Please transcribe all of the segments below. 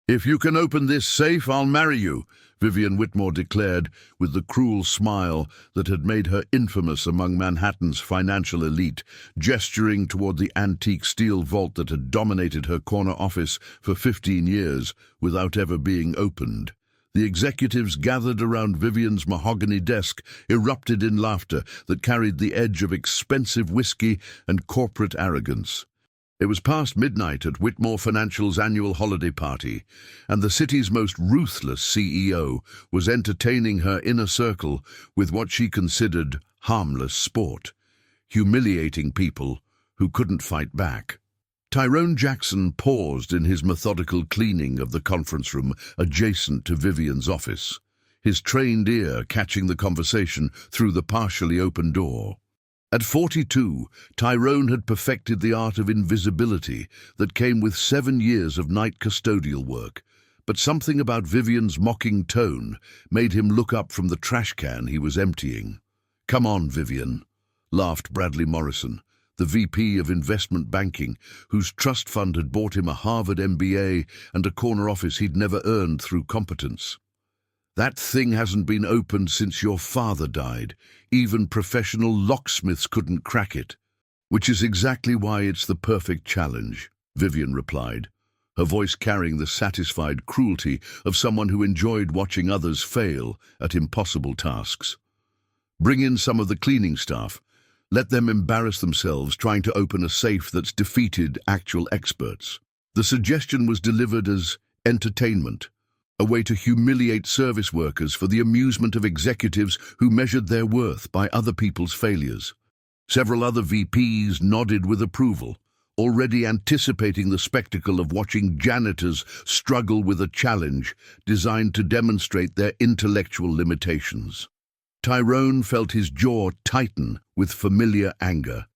"If you can open this safe, I'll marry you," Vivian Whitmore declared with the cruel smile that had made her infamous among Manhattan's financial elite, gesturing toward the antique steel vault that had dominated her corner office for 15 years without ever being opened. The executives gathered around Vivian's mahogany desk erupted in laughter that carried the edge of expensive whiskey and corporate arrogance. It was past midnight at Whitmore Financial's annual holiday party, and the city's most ruthless CEO was entertaining her inner circle with what she considered harmless sport, humiliating people who couldn't fight back. Tyrone Jackson paused in his methodical cleaning of the conference room adjacent to Vivian's office, his trained ear catching the conversation through the partially open door. At 42, Tyrone had perfected the art of invisibility that came with 7 years of night custodial work, but something about Vivian's mocking tone made him look up from the trash can he was emptying. "Come on, Vivian," laughed Bradley Morrison, the VP of investment banking, whose trust fund had bought him a Harvard MBA and a corner office he'd never earned through competence. "That thing hasn't been opened since your father died. Even professional locksmiths couldn't crack it." "Which is exactly why it's the perfect challenge," Vivian replied, her voice carrying the satisfied cruelty of someone who enjoyed watching others fail at impossible tasks. "Bring in some of the cleaning staff. Let them embarrass themselves trying to open a safe that's defeated actual experts." The suggestion was delivered as entertainment, a way to humiliate service workers for the amusement of executives who measured their worth by other people's failures. Several other VPs nodded with approval, already anticipating the spectacle of watching janitors struggle with a challenge designed to demonstrate their intellectual limitations. Tyrone felt his jaw tighten with familiar anger.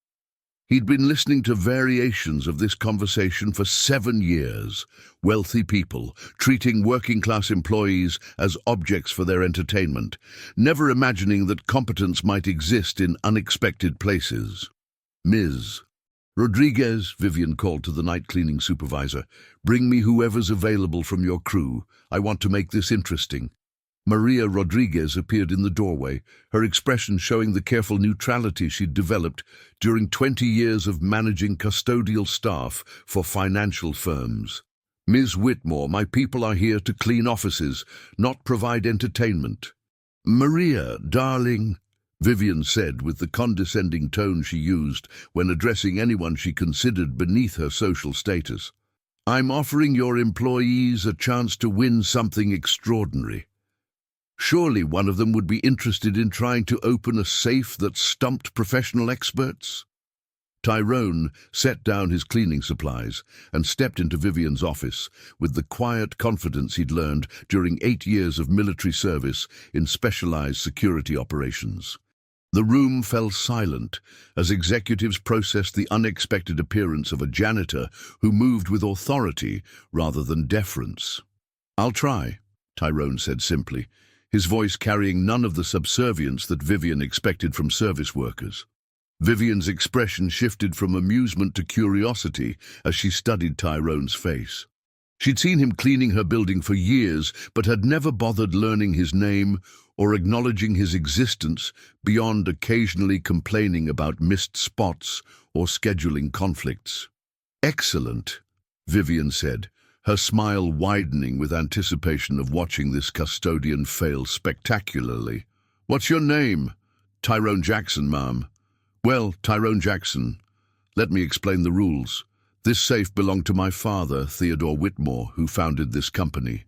He'd been listening to variations of this conversation for 7 years. Wealthy people treating working-class employees as objects for their entertainment, never imagining that competence might exist in unexpected places. "Ms. Rodriguez," Vivian called to the night cleaning supervisor, "bring me whoever's available from your crew. I want to make this interesting." Maria Rodriguez appeared in the doorway, her expression showing the careful neutrality she'd developed during 20 years of managing custodial staff for financial firms. "Ms. Whitmore, my people are here to clean offices, not provide entertainment." "Maria, darling," Vivian said with the condescending tone she used when addressing anyone she considered beneath her social status, "I'm offering your employees a chance to win something extraordinary. Surely one of them would be interested in trying to open a safe that stumped professional experts?" Tyrone set down his cleaning supplies and stepped into Vivian's office with the quiet confidence he'd learned during 8 years of military service in specialized security operations. The room fell silent as executives processed the unexpected appearance of a janitor who moved with authority rather than deference. "I'll try," Tyrone said simply, his voice carrying none of the subservience that Vivian expected from service workers. Vivian's expression shifted from amusement to curiosity as she studied Tyrone's face. She'd seen him cleaning her building for years, but had never bothered learning his name or acknowledging his existence beyond occasionally complaining about missed spots or scheduling conflicts. "Excellent," Vivian said, her smile widening with anticipation of watching this custodian fail spectacularly. "What's your name?" "Tyrone Jackson, ma'am." "Well, Tyrone Jackson, let me explain the rules. This safe belonged to my father, Theodore Whitmore, who founded this company.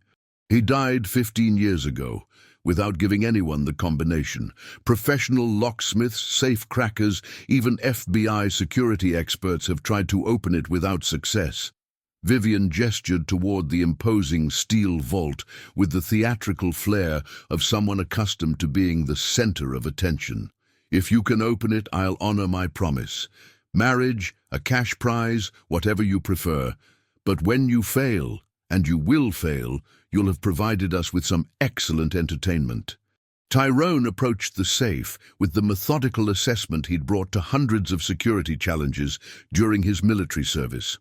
He died 15 years ago, without giving anyone the combination. Professional locksmiths, safe crackers, even FBI security experts have tried to open it without success." Vivian gestured toward the imposing steel vault with the theatrical flair of someone accustomed to being the center of attention. "If you can open it, I'll honor my promise. Marriage, a cash prize, whatever you prefer. But when you fail, and you will fail, you'll have provided us with some excellent entertainment." Tyrone approached the safe with the methodical assessment he'd brought to hundreds of security challenges during his military service.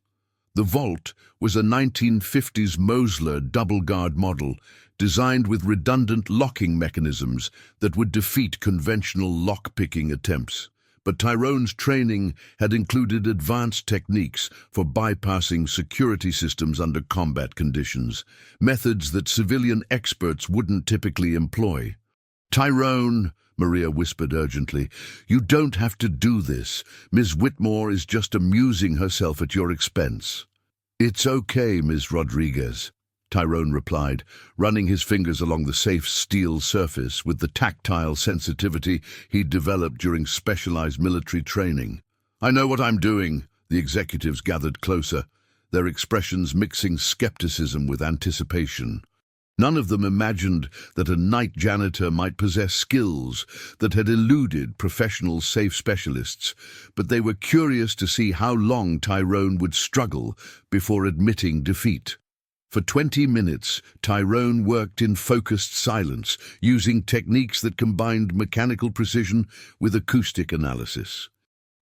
The vault was a 1950s Mosler double-guard model designed with redundant locking mechanisms that would defeat conventional lock-picking attempts. But Tyrone's training had included advanced techniques for bypassing security systems under combat conditions, methods that civilian experts wouldn't typically employ. "Tyrone," Maria whispered urgently, "you don't have to do this. Ms. Whitmore is just amusing herself at your expense." "It's okay, Ms. Rodriguez," Tyrone replied, running his fingers along the safe's steel surface with the tactile sensitivity he'd developed during specialized military training. "I know what I'm doing." The executives gathered closer, their expressions mixing skepticism with anticipation. None of them imagined that a night janitor might possess skills that had eluded professional safe specialists, but they were curious to see how long Tyrone would struggle before admitting defeat. For 20 minutes, Tyrone worked in focused silence, using techniques that combined mechanical precision with acoustic analysis.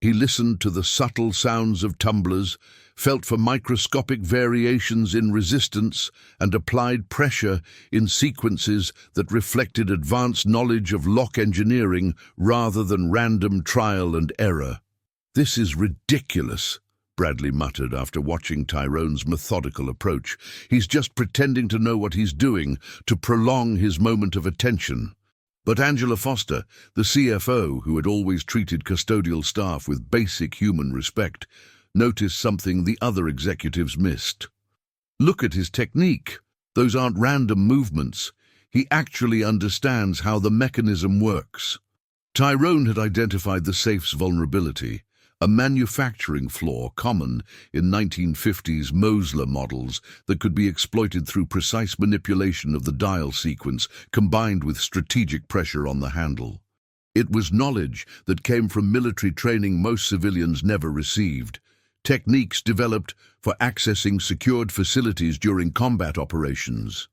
He listened to the subtle sounds of tumblers, felt for microscopic variations in resistance, and applied pressure in sequences that reflected advanced knowledge of lock engineering rather than random trial and error. "This is ridiculous," Bradley muttered after watching Tyrone's methodical approach. "He's just pretending to know what he's doing to prolong his moment of attention." But Angela Foster, the CFO, who had always treated custodial staff with basic human respect, noticed something the other executives missed. "Look at his technique. Those aren't random movements. He actually understands how the mechanism works." Tyrone had identified the safe's vulnerability, a manufacturing flaw common in 1950s Mosler models that could be exploited through precise manipulation of the dial sequence combined with strategic pressure on the handle. It was knowledge that came from military training most civilians never received, techniques developed for accessing secured facilities during combat operations.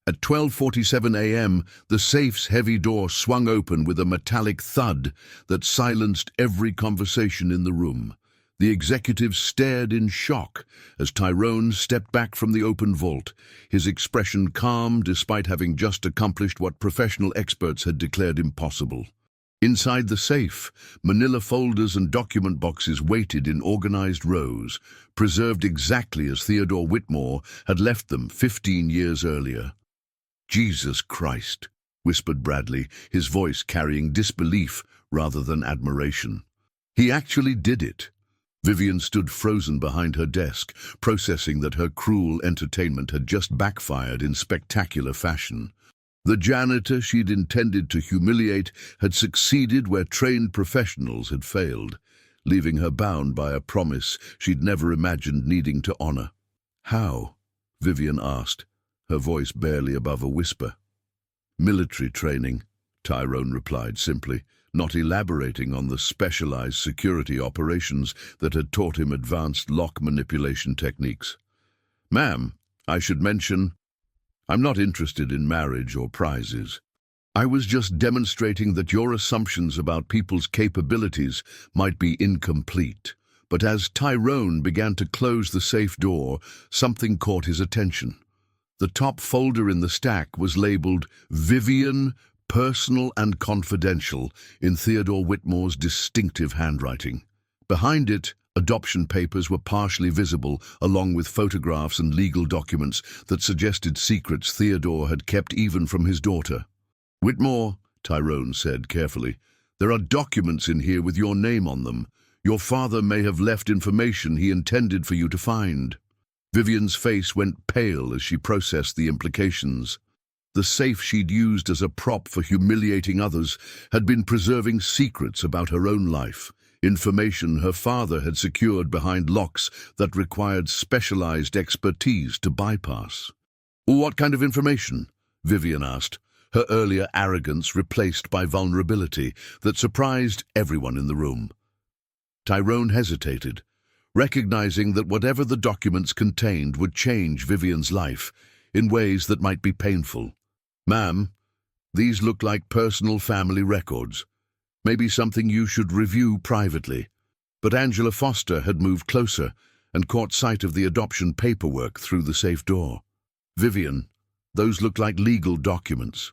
At 12:47 a.m., the safe's heavy door swung open with a metallic thud that silenced every conversation in the room. The executives stared in shock as Tyrone stepped back from the open vault, his expression calm despite having just accomplished what professional experts had declared impossible. Inside the safe, manila folders and document boxes waited in organized rows, preserved exactly as Theodore Whitmore had left them 15 years earlier. "Jesus Christ," whispered Bradley, his voice carrying disbelief rather than admiration. "He actually did it." Vivian stood frozen behind her desk, processing that her cruel entertainment had just backfired in spectacular fashion. The janitor she'd intended to humiliate had succeeded where trained professionals had failed, leaving her bound by a promise she'd never imagined needing to honor. "How?" Vivian asked, her voice barely above a whisper. "Military training," Tyrone replied simply, not elaborating on the specialized security operations that had taught him advanced lock manipulation techniques. "Ma'am, I should mention, I'm not interested in marriage or prizes. I was just demonstrating that your assumptions about people's capabilities might be incomplete." But as Tyrone began to close the safe door, something caught his attention. The top folder in the stack was labeled "Vivian, Personal and Confidential" in Theodore Whitmore's distinctive handwriting. Behind it, adoption papers were partially visible, along with photographs and legal documents that suggested secrets Theodore had kept even from his daughter. "Whitmore," Tyrone said carefully, "there are documents in here with your name on them. Your father may have left information he intended for you to find." Vivian's face went pale as she processed the implications. The safe she'd used as a prop for humiliating others had been preserving secrets about her own life, information her father had secured behind locks that required specialized expertise to bypass. "What kind of information?" Vivian asked, her earlier arrogance replaced by vulnerability that surprised everyone in the room. Tyrone hesitated, recognizing that whatever the documents contained would change Vivian's life in ways that might be painful. "Ma'am, these look like personal family records. Maybe something you should review privately." But Angela Foster had moved closer, and caught sight of the adoption paperwork through the safe door. "Vivian, those look like legal documents.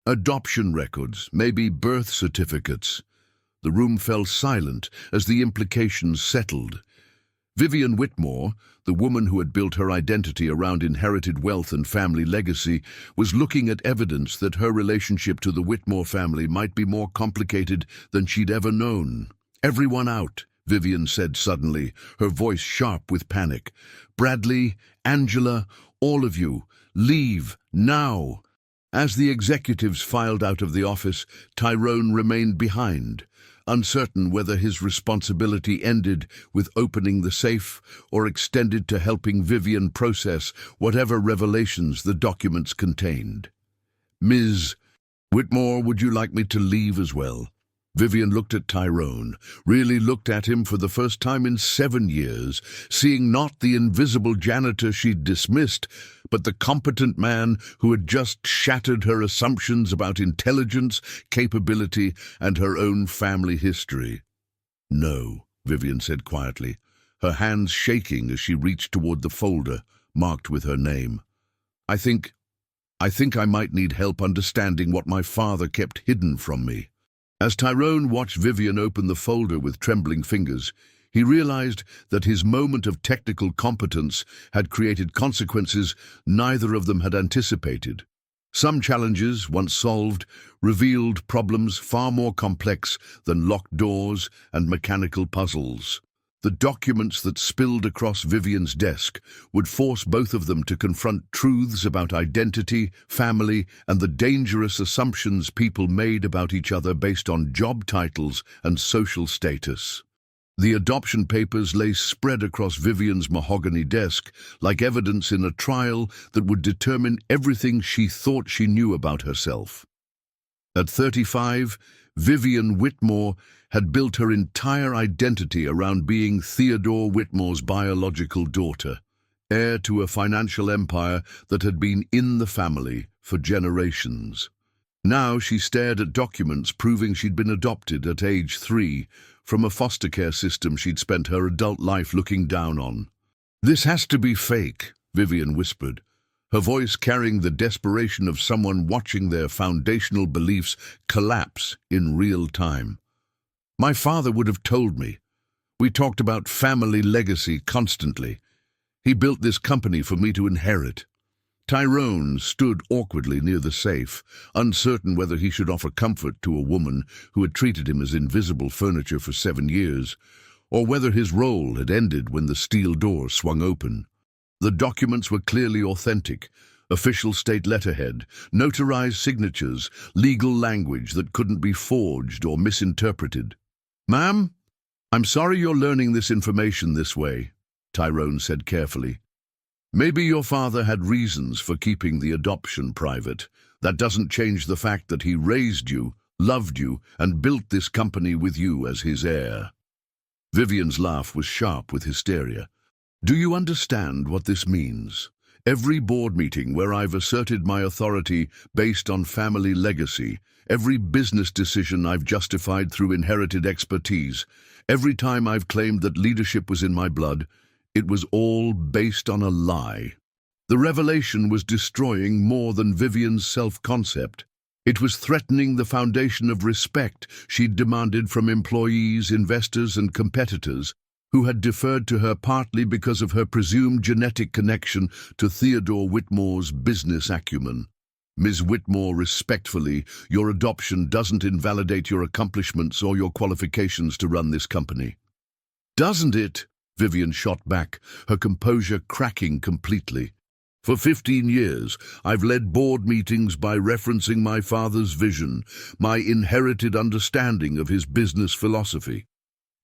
Adoption records, maybe birth certificates." The room fell silent as the implications settled. Vivian Whitmore, the woman who had built her identity around inherited wealth and family legacy, was looking at evidence that her relationship to the Whitmore family might be more complicated than she'd ever known. "Everyone out," Vivian said suddenly, her voice sharp with panic. "Bradley, Angela, all of you, leave, now." As the executives filed out of the office, Tyrone remained behind, uncertain whether his responsibility ended with opening the safe or extended to helping Vivian process whatever revelations the documents contained. "Ms. Whitmore, would you like me to leave as well?" Vivian looked at Tyrone, really looked at him for the first time in 7 years, seeing not the invisible janitor she'd dismissed, but the competent man who had just shattered her assumptions about intelligence, capability, and her own family history. "No," Vivian said quietly, her hands shaking as she reached toward the folder marked with her name. I think I might need help understanding what my father kept hidden from me." As Tyrone watched Vivian open the folder with trembling fingers, he realized that his moment of technical competence had created consequences neither of them had anticipated. Some challenges, once solved, revealed problems far more complex than locked doors and mechanical puzzles. The documents that spilled across Vivian's desk would force both of them to confront truths about identity, family, and the dangerous assumptions people made about each other based on job titles and social status. The adoption papers lay spread across Vivian's mahogany desk like evidence in a trial that would determine everything she thought she knew about herself. At 35, Vivian Whitmore had built her entire identity around being Theodore Whitmore's biological daughter, heir to a financial empire that had been in the family for generations. Now she stared at documents proving she'd been adopted at age 3 from a foster care system she'd spent her adult life looking down on. "This has to be fake," Vivian whispered, her voice carrying the desperation of someone watching their foundational beliefs collapse in real time. "My father would have told me. We talked about family legacy constantly. He built this company for me to inherit." Tyrone stood awkwardly near the safe, uncertain whether he should offer comfort to a woman who had treated him as invisible furniture for 7 years, or whether his role had ended when the steel door swung open. The documents were clearly authentic, official state letterhead, notarized signatures, legal language that couldn't be forged or misinterpreted. "Ma'am, I'm sorry you're learning this information this way," Tyrone said carefully. "Maybe your father had reasons for keeping the adoption private. That doesn't change the fact that he raised you, loved you, and built this company with you as his heir." Vivian's laugh was sharp with hysteria. "Do you understand what this means? Every board meeting where I've asserted my authority based on family legacy, every business decision I've justified through inherited expertise, every time I've claimed that leadership was in my blood, it was all based on a lie. The revelation was destroying more than Vivian's self-concept. It was threatening the foundation of respect she'd demanded from employees, investors, and competitors who had deferred to her partly because of her presumed genetic connection to Theodore Whitmore's business acumen. Ms. Whitmore, respectfully, your adoption doesn't invalidate your accomplishments or your qualifications to run this company." "Doesn't it?" Vivian shot back, her composure cracking completely. "For 15 years, I've led board meetings by referencing my father's vision, my inherited understanding of his business philosophy.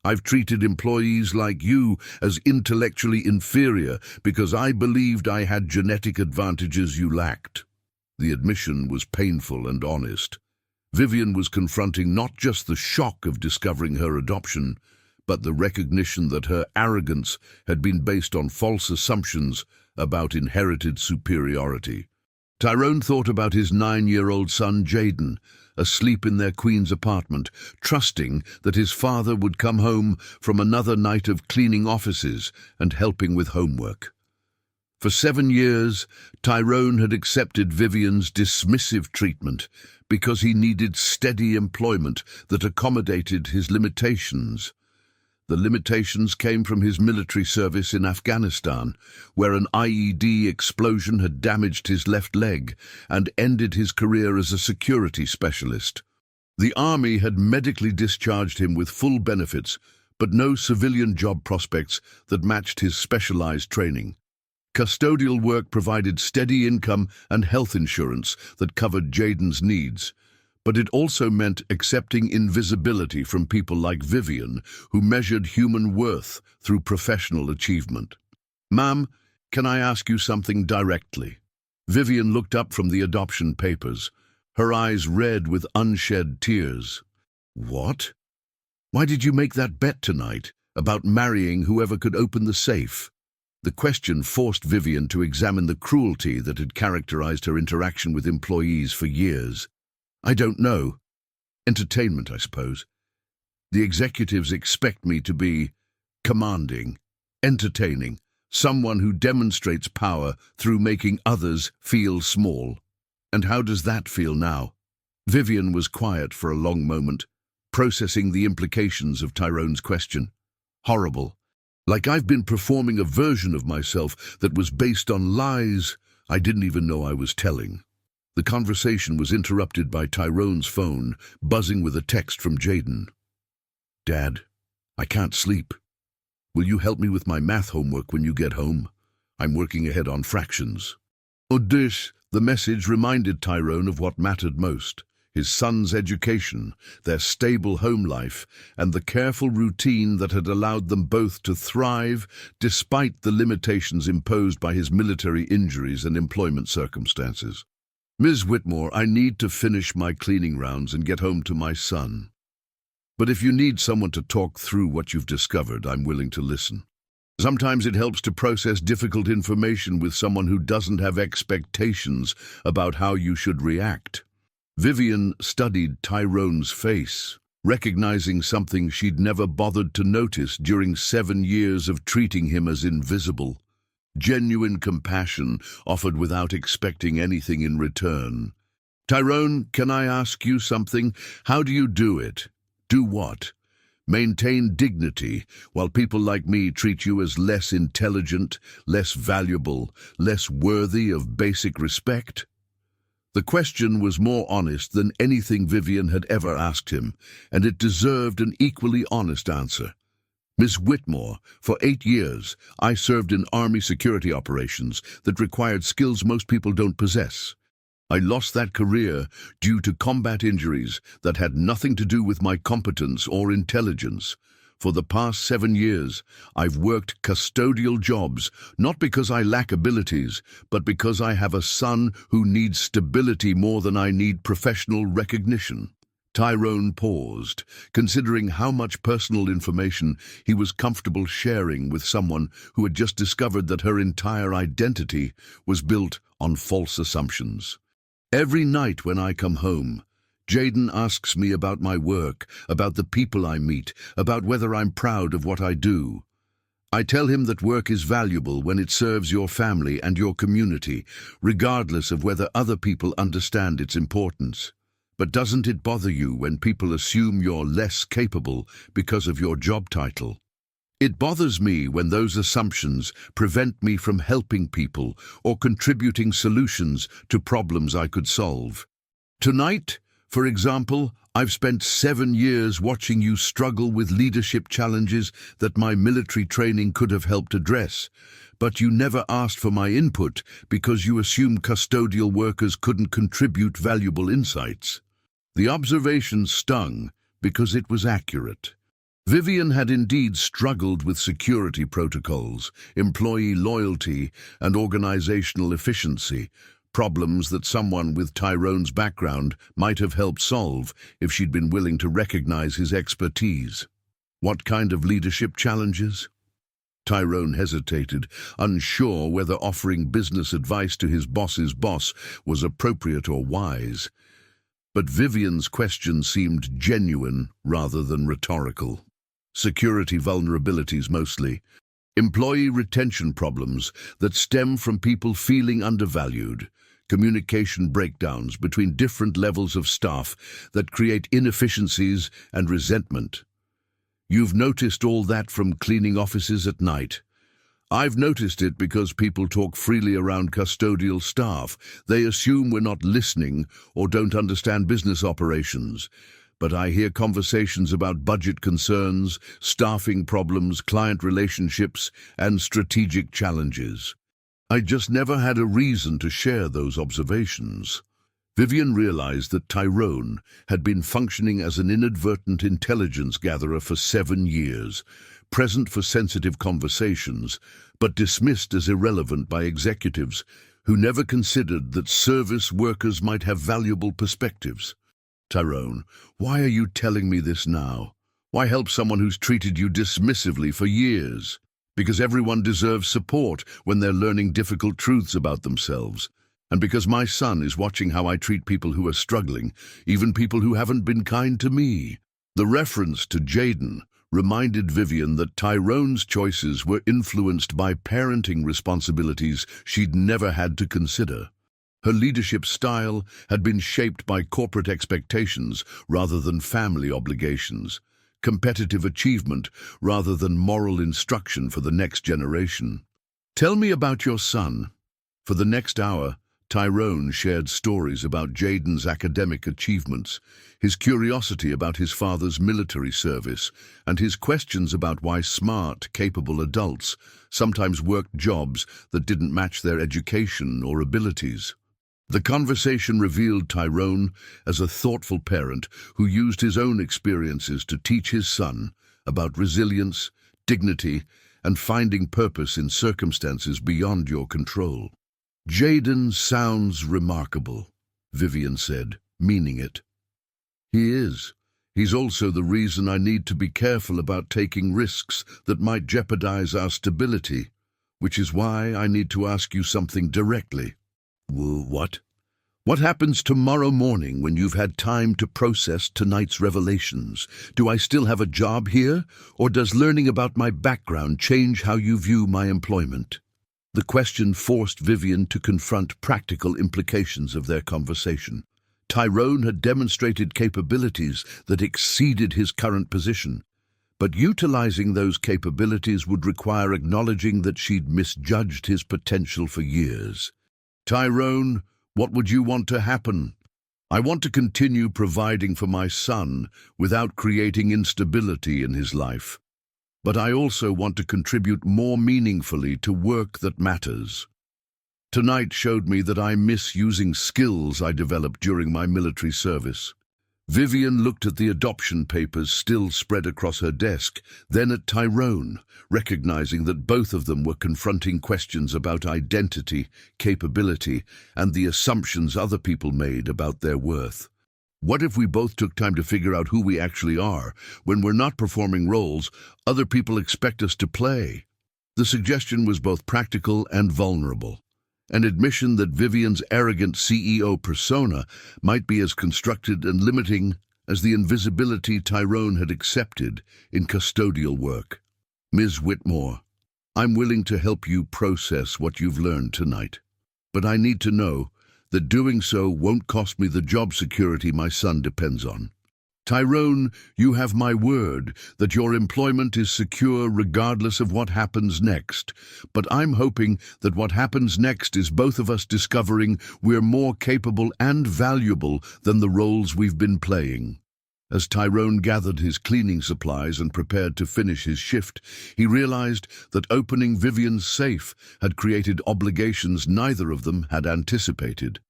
I've treated employees like you as intellectually inferior because I believed I had genetic advantages you lacked." The admission was painful and honest. Vivian was confronting not just the shock of discovering her adoption, but the recognition that her arrogance had been based on false assumptions about inherited superiority. Tyrone thought about his 9-year-old son Jaden, asleep in their Queen's apartment, trusting that his father would come home from another night of cleaning offices and helping with homework. For 7 years, Tyrone had accepted Vivian's dismissive treatment because he needed steady employment that accommodated his limitations. The limitations came from his military service in Afghanistan, where an IED explosion had damaged his left leg and ended his career as a security specialist. The army had medically discharged him with full benefits, but no civilian job prospects that matched his specialized training. Custodial work provided steady income and health insurance that covered Jaden's needs, but it also meant accepting invisibility from people like Vivian, who measured human worth through professional achievement. "Ma'am, can I ask you something directly?" Vivian looked up from the adoption papers, her eyes red with unshed tears. "What? Why did you make that bet tonight about marrying whoever could open the safe?" The question forced Vivian to examine the cruelty that had characterized her interaction with employees for years. "I don't know. Entertainment, I suppose. The executives expect me to be commanding, entertaining, someone who demonstrates power through making others feel small. And how does that feel now?" Vivian was quiet for a long moment, processing the implications of Tyrone's question. "Horrible. Like I've been performing a version of myself that was based on lies I didn't even know I was telling." The conversation was interrupted by Tyrone's phone, buzzing with a text from Jaden. "Dad, I can't sleep. Will you help me with my math homework when you get home? I'm working ahead on fractions." The message reminded Tyrone of what mattered most: his son's education, their stable home life, and the careful routine that had allowed them both to thrive despite the limitations imposed by his military injuries and employment circumstances. "Ms. Whitmore, I need to finish my cleaning rounds and get home to my son. But if you need someone to talk through what you've discovered, I'm willing to listen. Sometimes it helps to process difficult information with someone who doesn't have expectations about how you should react." Vivian studied Tyrone's face, recognizing something she'd never bothered to notice during 7 years of treating him as invisible. Genuine compassion offered without expecting anything in return. "Tyrone, can I ask you something? How do you do it?" "Do what?" "Maintain dignity while people like me treat you as less intelligent, less valuable, less worthy of basic respect?" The question was more honest than anything Vivian had ever asked him, and it deserved an equally honest answer. "Ms. Whitmore, for 8 years, I served in Army security operations that required skills most people don't possess. I lost that career due to combat injuries that had nothing to do with my competence or intelligence. For the past 7 years, I've worked custodial jobs, not because I lack abilities, but because I have a son who needs stability more than I need professional recognition." Tyrone paused, considering how much personal information he was comfortable sharing with someone who had just discovered that her entire identity was built on false assumptions. "Every night when I come home, Jaden asks me about my work, about the people I meet, about whether I'm proud of what I do. I tell him that work is valuable when it serves your family and your community, regardless of whether other people understand its importance. But doesn't it bother you when people assume you're less capable because of your job title? It bothers me when those assumptions prevent me from helping people or contributing solutions to problems I could solve. Tonight, for example, I've spent 7 years watching you struggle with leadership challenges that my military training could have helped address, but you never asked for my input because you assumed custodial workers couldn't contribute valuable insights." The observation stung because it was accurate. Vivian had indeed struggled with security protocols, employee loyalty, and organizational efficiency, problems that someone with Tyrone's background might have helped solve if she'd been willing to recognize his expertise. "What kind of leadership challenges?" Tyrone hesitated, unsure whether offering business advice to his boss's boss was appropriate or wise. But Vivian's question seemed genuine rather than rhetorical. Security vulnerabilities mostly. Employee retention problems that stem from people feeling undervalued. Communication breakdowns between different levels of staff that create inefficiencies and resentment. You've noticed all that from cleaning offices at night. I've noticed it because people talk freely around custodial staff. They assume we're not listening or don't understand business operations. But I hear conversations about budget concerns, staffing problems, client relationships, and strategic challenges. I just never had a reason to share those observations. Vivian realized that Tyrone had been functioning as an inadvertent intelligence gatherer for 7 years, present for sensitive conversations, but dismissed as irrelevant by executives who never considered that service workers might have valuable perspectives. Tyrone, why are you telling me this now? Why help someone who's treated you dismissively for years? Because everyone deserves support when they're learning difficult truths about themselves. And because my son is watching how I treat people who are struggling, even people who haven't been kind to me. The reference to Jaden reminded Vivian that Tyrone's choices were influenced by parenting responsibilities she'd never had to consider. Her leadership style had been shaped by corporate expectations rather than family obligations, competitive achievement rather than moral instruction for the next generation. Tell me about your son. For the next hour, Tyrone shared stories about Jaden's academic achievements, his curiosity about his father's military service, and his questions about why smart, capable adults sometimes worked jobs that didn't match their education or abilities. The conversation revealed Tyrone as a thoughtful parent who used his own experiences to teach his son about resilience, dignity, and finding purpose in circumstances beyond your control. Jaden sounds remarkable, Vivian said, meaning it. He is. He's also the reason I need to be careful about taking risks that might jeopardize our stability, which is why I need to ask you something directly. What? What happens tomorrow morning when you've had time to process tonight's revelations? Do I still have a job here, or does learning about my background change how you view my employment? The question forced Vivian to confront practical implications of their conversation. Tyrone had demonstrated capabilities that exceeded his current position, but utilizing those capabilities would require acknowledging that she'd misjudged his potential for years. Tyrone, what would you want to happen? I want to continue providing for my son without creating instability in his life. But I also want to contribute more meaningfully to work that matters. Tonight showed me that I miss using skills I developed during my military service. Vivian looked at the adoption papers still spread across her desk, then at Tyrone, recognizing that both of them were confronting questions about identity, capability, and the assumptions other people made about their worth. What if we both took time to figure out who we actually are, when we're not performing roles other people expect us to play? The suggestion was both practical and vulnerable, an admission that Vivian's arrogant CEO persona might be as constructed and limiting as the invisibility Tyrone had accepted in custodial work. Ms. Whitmore, I'm willing to help you process what you've learned tonight, but I need to know that doing so won't cost me the job security my son depends on. Tyrone, you have my word that your employment is secure regardless of what happens next, but I'm hoping that what happens next is both of us discovering we're more capable and valuable than the roles we've been playing. As Tyrone gathered his cleaning supplies and prepared to finish his shift, he realized that opening Vivian's safe had created obligations neither of them had anticipated.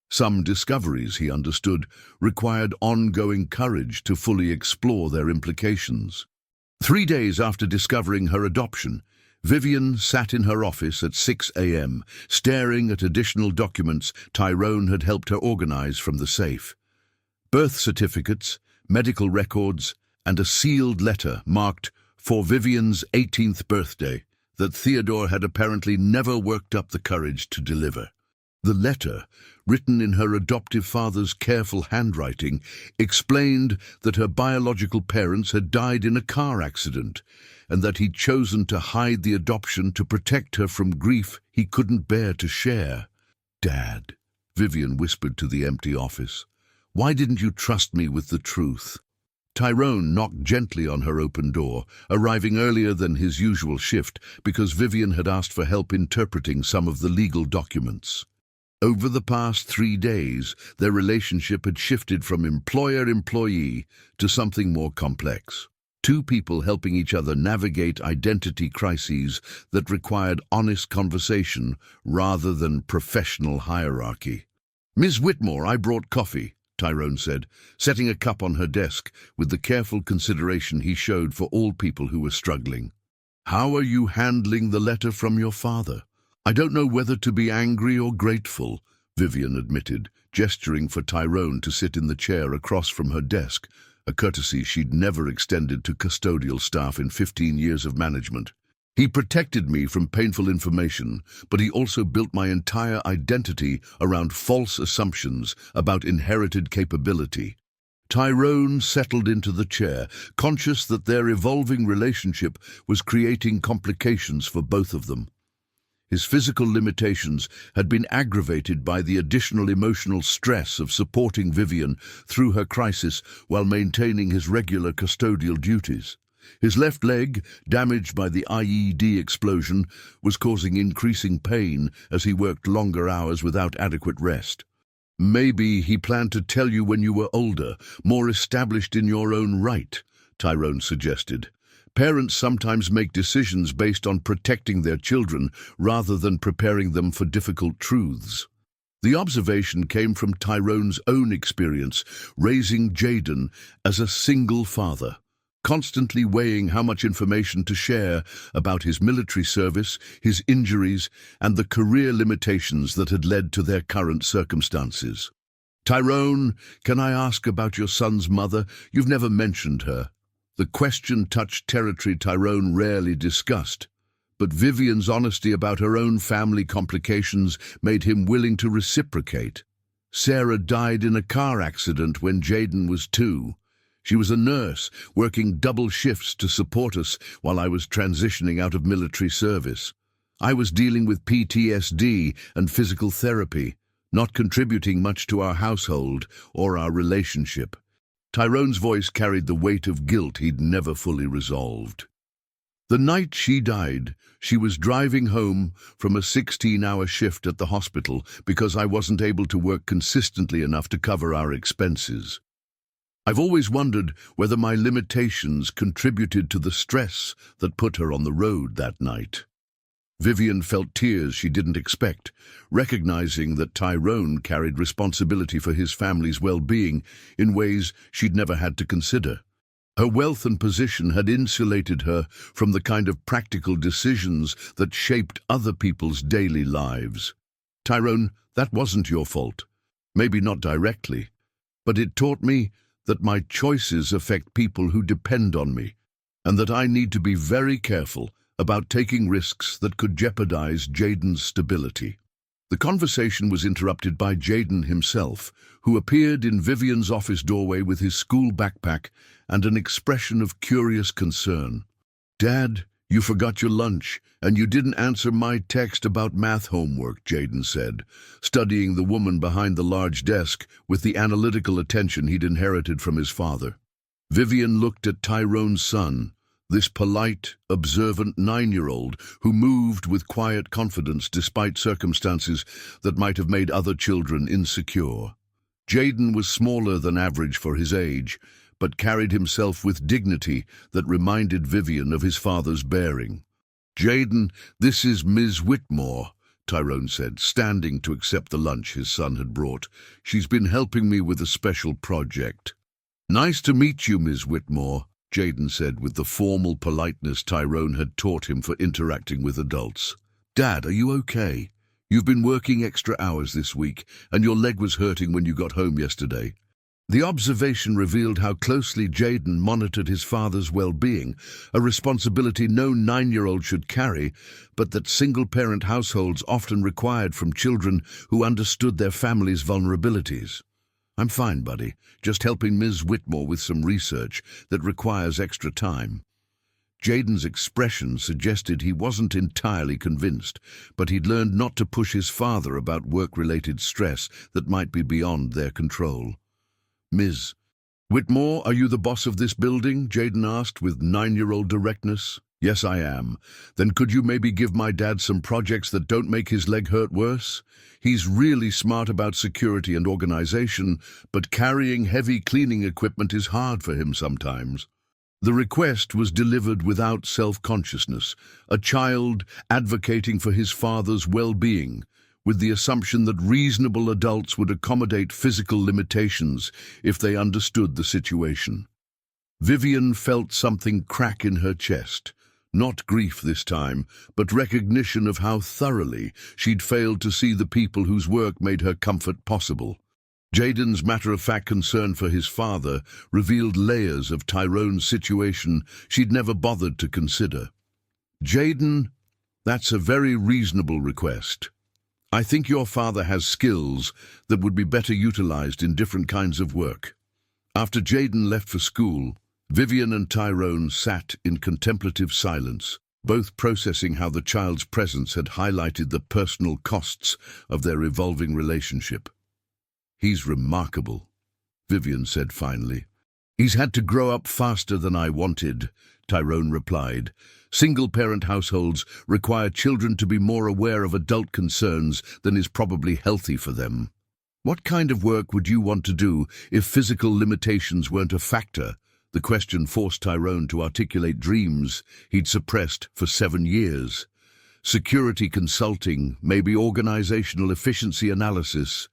Some discoveries, he understood, required ongoing courage to fully explore their implications. 3 days after discovering her adoption, Vivian sat in her office at 6 a.m., staring at additional documents Tyrone had helped her organize from the safe. Birth certificates, medical records, and a sealed letter marked "For Vivian's 18th birthday," that Theodore had apparently never worked up the courage to deliver. The letter, written in her adoptive father's careful handwriting, explained that her biological parents had died in a car accident, and that he'd chosen to hide the adoption to protect her from grief he couldn't bear to share. "Dad," Vivian whispered to the empty office, "why didn't you trust me with the truth?" Tyrone knocked gently on her open door, arriving earlier than his usual shift because Vivian had asked for help interpreting some of the legal documents. Over the past 3 days, their relationship had shifted from employer-employee to something more complex. Two people helping each other navigate identity crises that required honest conversation rather than professional hierarchy. "Ms. Whitmore, I brought coffee," Tyrone said, setting a cup on her desk with the careful consideration he showed for all people who were struggling. "How are you handling the letter from your father?" "I don't know whether to be angry or grateful," Vivian admitted, gesturing for Tyrone to sit in the chair across from her desk, a courtesy she'd never extended to custodial staff in 15 years of management. "He protected me from painful information, but he also built my entire identity around false assumptions about inherited capability." Tyrone settled into the chair, conscious that their evolving relationship was creating complications for both of them. His physical limitations had been aggravated by the additional emotional stress of supporting Vivian through her crisis while maintaining his regular custodial duties. His left leg, damaged by the IED explosion, was causing increasing pain as he worked longer hours without adequate rest. "Maybe he planned to tell you when you were older, more established in your own right," Tyrone suggested. "Parents sometimes make decisions based on protecting their children rather than preparing them for difficult truths." The observation came from Tyrone's own experience raising Jaden as a single father, constantly weighing how much information to share about his military service, his injuries, and the career limitations that had led to their current circumstances. "Tyrone, can I ask about your son's mother? You've never mentioned her." The question touched territory Tyrone rarely discussed, but Vivian's honesty about her own family complications made him willing to reciprocate. "Sarah died in a car accident when Jaden was 2. She was a nurse, working double shifts to support us while I was transitioning out of military service. I was dealing with PTSD and physical therapy, not contributing much to our household or our relationship." Tyrone's voice carried the weight of guilt he'd never fully resolved. "The night she died, she was driving home from a 16-hour shift at the hospital because I wasn't able to work consistently enough to cover our expenses. I've always wondered whether my limitations contributed to the stress that put her on the road that night." Vivian felt tears she didn't expect, recognizing that Tyrone carried responsibility for his family's well-being in ways she'd never had to consider. Her wealth and position had insulated her from the kind of practical decisions that shaped other people's daily lives. "Tyrone, that wasn't your fault. Maybe not directly, but it taught me that my choices affect people who depend on me, and that I need to be very careful about taking risks that could jeopardize Jaden's stability." The conversation was interrupted by Jaden himself, who appeared in Vivian's office doorway with his school backpack and an expression of curious concern. "Dad, you forgot your lunch, and you didn't answer my text about math homework," Jaden said, studying the woman behind the large desk with the analytical attention he'd inherited from his father. Vivian looked at Tyrone's son, this polite, observant 9-year-old who moved with quiet confidence despite circumstances that might have made other children insecure. Jaden was smaller than average for his age, but carried himself with dignity that reminded Vivian of his father's bearing. "Jaden, this is Ms. Whitmore," Tyrone said, standing to accept the lunch his son had brought. "She's been helping me with a special project." "Nice to meet you, Ms. Whitmore," Jaden said with the formal politeness Tyrone had taught him for interacting with adults. "Dad, are you okay? You've been working extra hours this week, and your leg was hurting when you got home yesterday." The observation revealed how closely Jaden monitored his father's well-being, a responsibility no 9-year-old should carry, but that single-parent households often required from children who understood their family's vulnerabilities. "I'm fine, buddy. Just helping Ms. Whitmore with some research that requires extra time." Jaden's expression suggested he wasn't entirely convinced, but he'd learned not to push his father about work-related stress that might be beyond their control. "Ms. Whitmore, are you the boss of this building?" Jaden asked with 9-year-old directness. "Yes, I am. Then could you maybe give my dad some projects that don't make his leg hurt worse? He's really smart about security and organization, but carrying heavy cleaning equipment is hard for him sometimes." The request was delivered without self-consciousness, a child advocating for his father's well-being, with the assumption that reasonable adults would accommodate physical limitations if they understood the situation. Vivian felt something crack in her chest, not grief this time, but recognition of how thoroughly she'd failed to see the people whose work made her comfort possible. Jaden's matter-of-fact concern for his father revealed layers of Tyrone's situation she'd never bothered to consider. "Jaden, that's a very reasonable request. I think your father has skills that would be better utilized in different kinds of work." After Jaden left for school, Vivian and Tyrone sat in contemplative silence, both processing how the child's presence had highlighted the personal costs of their evolving relationship. "He's remarkable," Vivian said finally. "He's had to grow up faster than I wanted," Tyrone replied. "Single-parent households require children to be more aware of adult concerns than is probably healthy for them." "What kind of work would you want to do if physical limitations weren't a factor?" The question forced Tyrone to articulate dreams he'd suppressed for 7 years. Security consulting, maybe organizational efficiency analysis.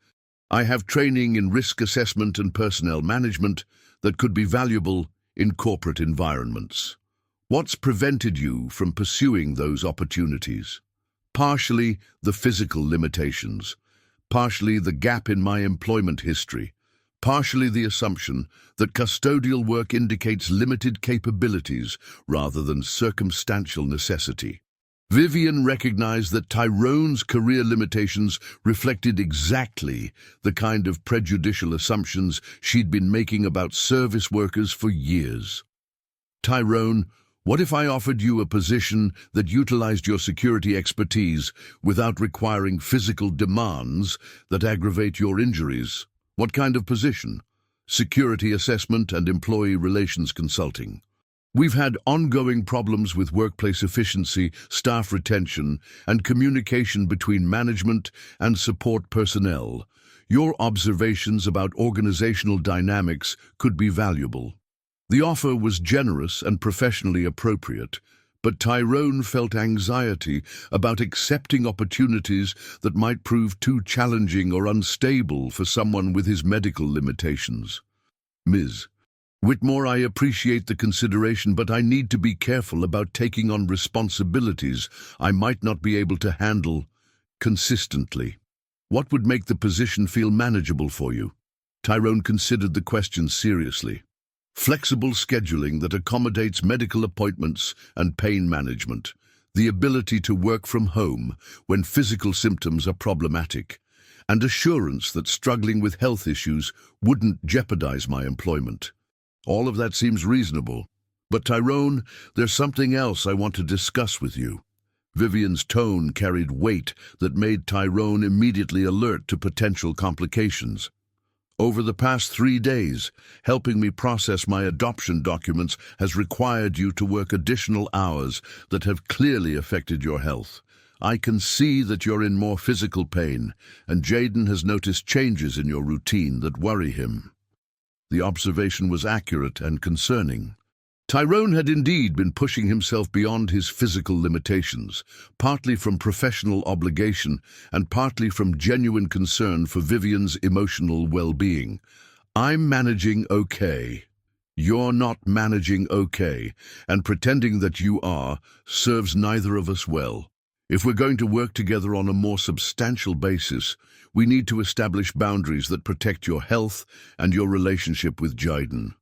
"I have training in risk assessment and personnel management that could be valuable in corporate environments." "What's prevented you from pursuing those opportunities?" "Partially the physical limitations, partially the gap in my employment history, partially the assumption that custodial work indicates limited capabilities rather than circumstantial necessity." Vivian recognized that Tyrone's career limitations reflected exactly the kind of prejudicial assumptions she'd been making about service workers for years. "Tyrone, what if I offered you a position that utilized your security expertise without requiring physical demands that aggravate your injuries?" "What kind of position?" "Security assessment and employee relations consulting. We've had ongoing problems with workplace efficiency, staff retention, and communication between management and support personnel. Your observations about organizational dynamics could be valuable." The offer was generous and professionally appropriate, but Tyrone felt anxiety about accepting opportunities that might prove too challenging or unstable for someone with his medical limitations. "Ms. Whitmore, I appreciate the consideration, but I need to be careful about taking on responsibilities I might not be able to handle consistently. What would make the position feel manageable for you?" Tyrone considered the question seriously. "Flexible scheduling that accommodates medical appointments and pain management, the ability to work from home when physical symptoms are problematic, and assurance that struggling with health issues wouldn't jeopardize my employment." "All of that seems reasonable. But Tyrone, there's something else I want to discuss with you." Vivian's tone carried weight that made Tyrone immediately alert to potential complications. "Over the past 3 days, helping me process my adoption documents has required you to work additional hours that have clearly affected your health. I can see that you're in more physical pain, and Jaden has noticed changes in your routine that worry him." The observation was accurate and concerning. Tyrone had indeed been pushing himself beyond his physical limitations, partly from professional obligation and partly from genuine concern for Vivian's emotional well-being. "I'm managing okay. You're not managing okay, and pretending that you are serves neither of us well. If we're going to work together on a more substantial basis, we need to establish boundaries that protect your health and your relationship with Jayden.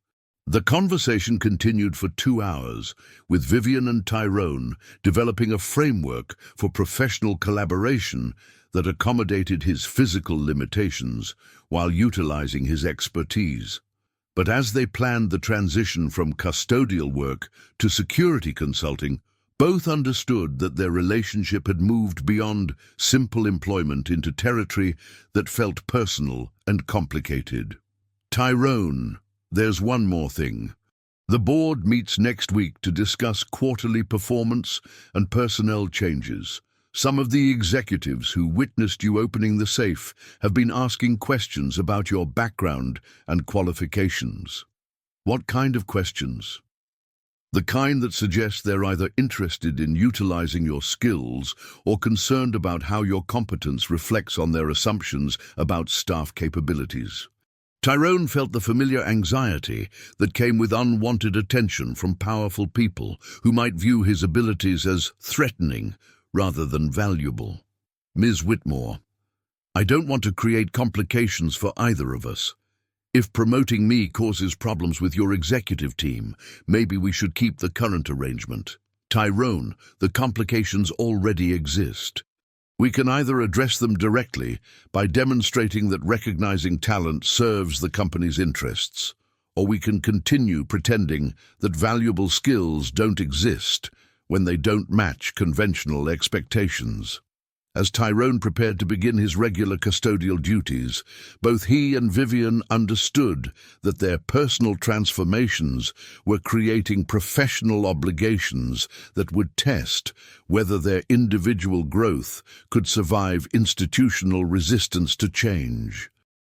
The conversation continued for 2 hours, with Vivian and Tyrone developing a framework for professional collaboration that accommodated his physical limitations while utilizing his expertise. But as they planned the transition from custodial work to security consulting, both understood that their relationship had moved beyond simple employment into territory that felt personal and complicated. Tyrone, there's one more thing. The board meets next week to discuss quarterly performance and personnel changes. Some of the executives who witnessed you opening the safe have been asking questions about your background and qualifications. What kind of questions? The kind that suggests they're either interested in utilizing your skills or concerned about how your competence reflects on their assumptions about staff capabilities. Tyrone felt the familiar anxiety that came with unwanted attention from powerful people who might view his abilities as threatening rather than valuable. Ms. Whitmore, I don't want to create complications for either of us. If promoting me causes problems with your executive team, maybe we should keep the current arrangement. Tyrone, the complications already exist. We can either address them directly by demonstrating that recognizing talent serves the company's interests, or we can continue pretending that valuable skills don't exist when they don't match conventional expectations. As Tyrone prepared to begin his regular custodial duties, both he and Vivian understood that their personal transformations were creating professional obligations that would test whether their individual growth could survive institutional resistance to change.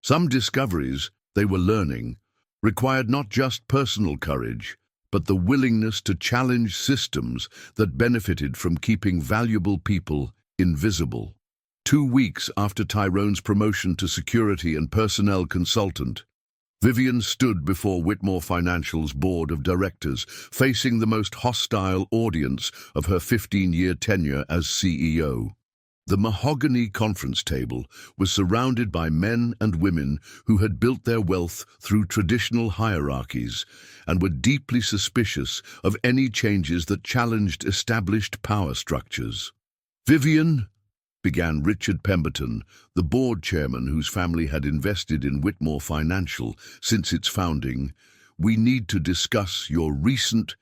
Some discoveries they were learning required not just personal courage, but the willingness to challenge systems that benefited from keeping valuable people invisible. 2 weeks after Tyrone's promotion to security and personnel consultant, Vivian stood before Whitmore Financial's board of directors, facing the most hostile audience of her 15-year tenure as CEO. The mahogany conference table was surrounded by men and women who had built their wealth through traditional hierarchies and were deeply suspicious of any changes that challenged established power structures. Vivian, began Richard Pemberton, the board chairman whose family had invested in Whitmore Financial since its founding, we need to discuss your recent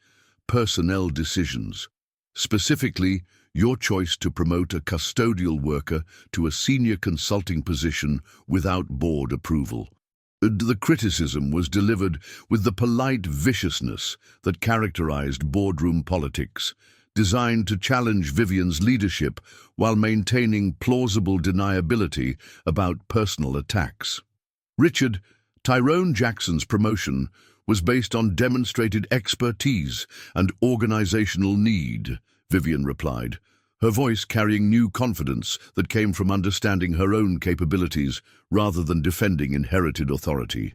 personnel decisions, specifically your choice to promote a custodial worker to a senior consulting position without board approval. The criticism was delivered with the polite viciousness that characterized boardroom politics, designed to challenge Vivian's leadership while maintaining plausible deniability about personal attacks. Richard, Tyrone Jackson's promotion was based on demonstrated expertise and organizational need, Vivian replied, her voice carrying new confidence that came from understanding her own capabilities rather than defending inherited authority.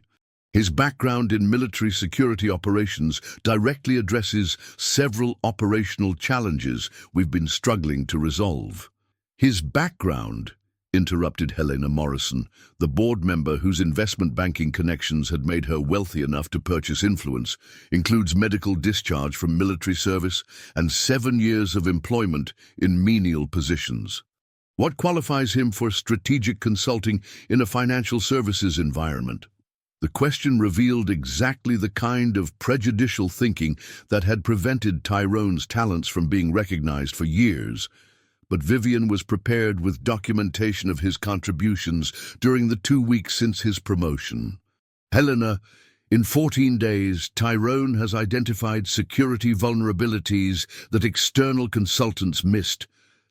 His background in military security operations directly addresses several operational challenges we've been struggling to resolve. His background, interrupted Helena Morrison, the board member whose investment banking connections had made her wealthy enough to purchase influence, includes medical discharge from military service and 7 years of employment in menial positions. What qualifies him for strategic consulting in a financial services environment? The question revealed exactly the kind of prejudicial thinking that had prevented Tyrone's talents from being recognized for years, but Vivian was prepared with documentation of his contributions during the 2 weeks since his promotion. Helena, in 14 days, Tyrone has identified security vulnerabilities that external consultants missed,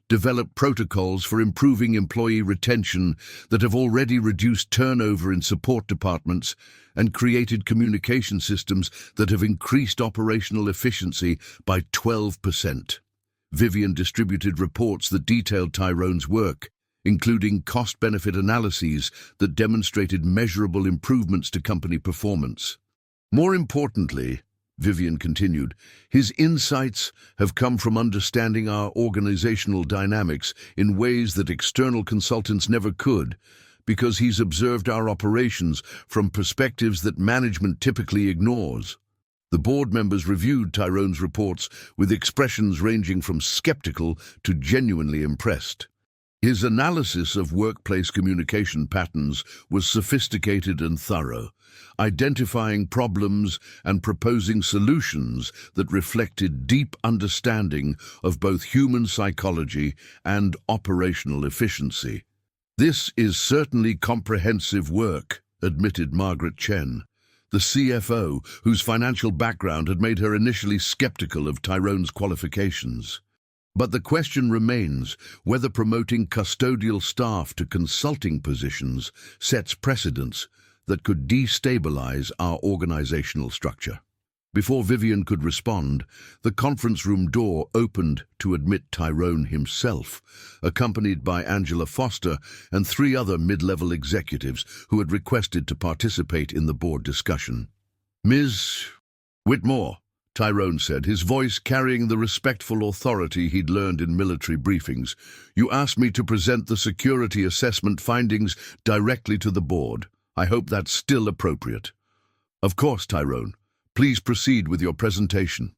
developed protocols for improving employee retention that have already reduced turnover in support departments, and created communication systems that have increased operational efficiency by 12%. Vivian distributed reports that detailed Tyrone's work, including cost-benefit analyses that demonstrated measurable improvements to company performance. More importantly, Vivian continued. His insights have come from understanding our organizational dynamics in ways that external consultants never could, because he's observed our operations from perspectives that management typically ignores. The board members reviewed Tyrone's reports with expressions ranging from skeptical to genuinely impressed. His analysis of workplace communication patterns was sophisticated and thorough, identifying problems and proposing solutions that reflected deep understanding of both human psychology and operational efficiency. "This is certainly comprehensive work," admitted Margaret Chen, the CFO, whose financial background had made her initially skeptical of Tyrone's qualifications. But the question remains whether promoting custodial staff to consulting positions sets precedents that could destabilize our organizational structure. Before Vivian could respond, the conference room door opened to admit Tyrone himself, accompanied by Angela Foster and 3 other mid-level executives who had requested to participate in the board discussion. "Ms. Whitmore," Tyrone said, his voice carrying the respectful authority he'd learned in military briefings, "you asked me to present the security assessment findings directly to the board. I hope that's still appropriate." "Of course, Tyrone. Please proceed with your presentation."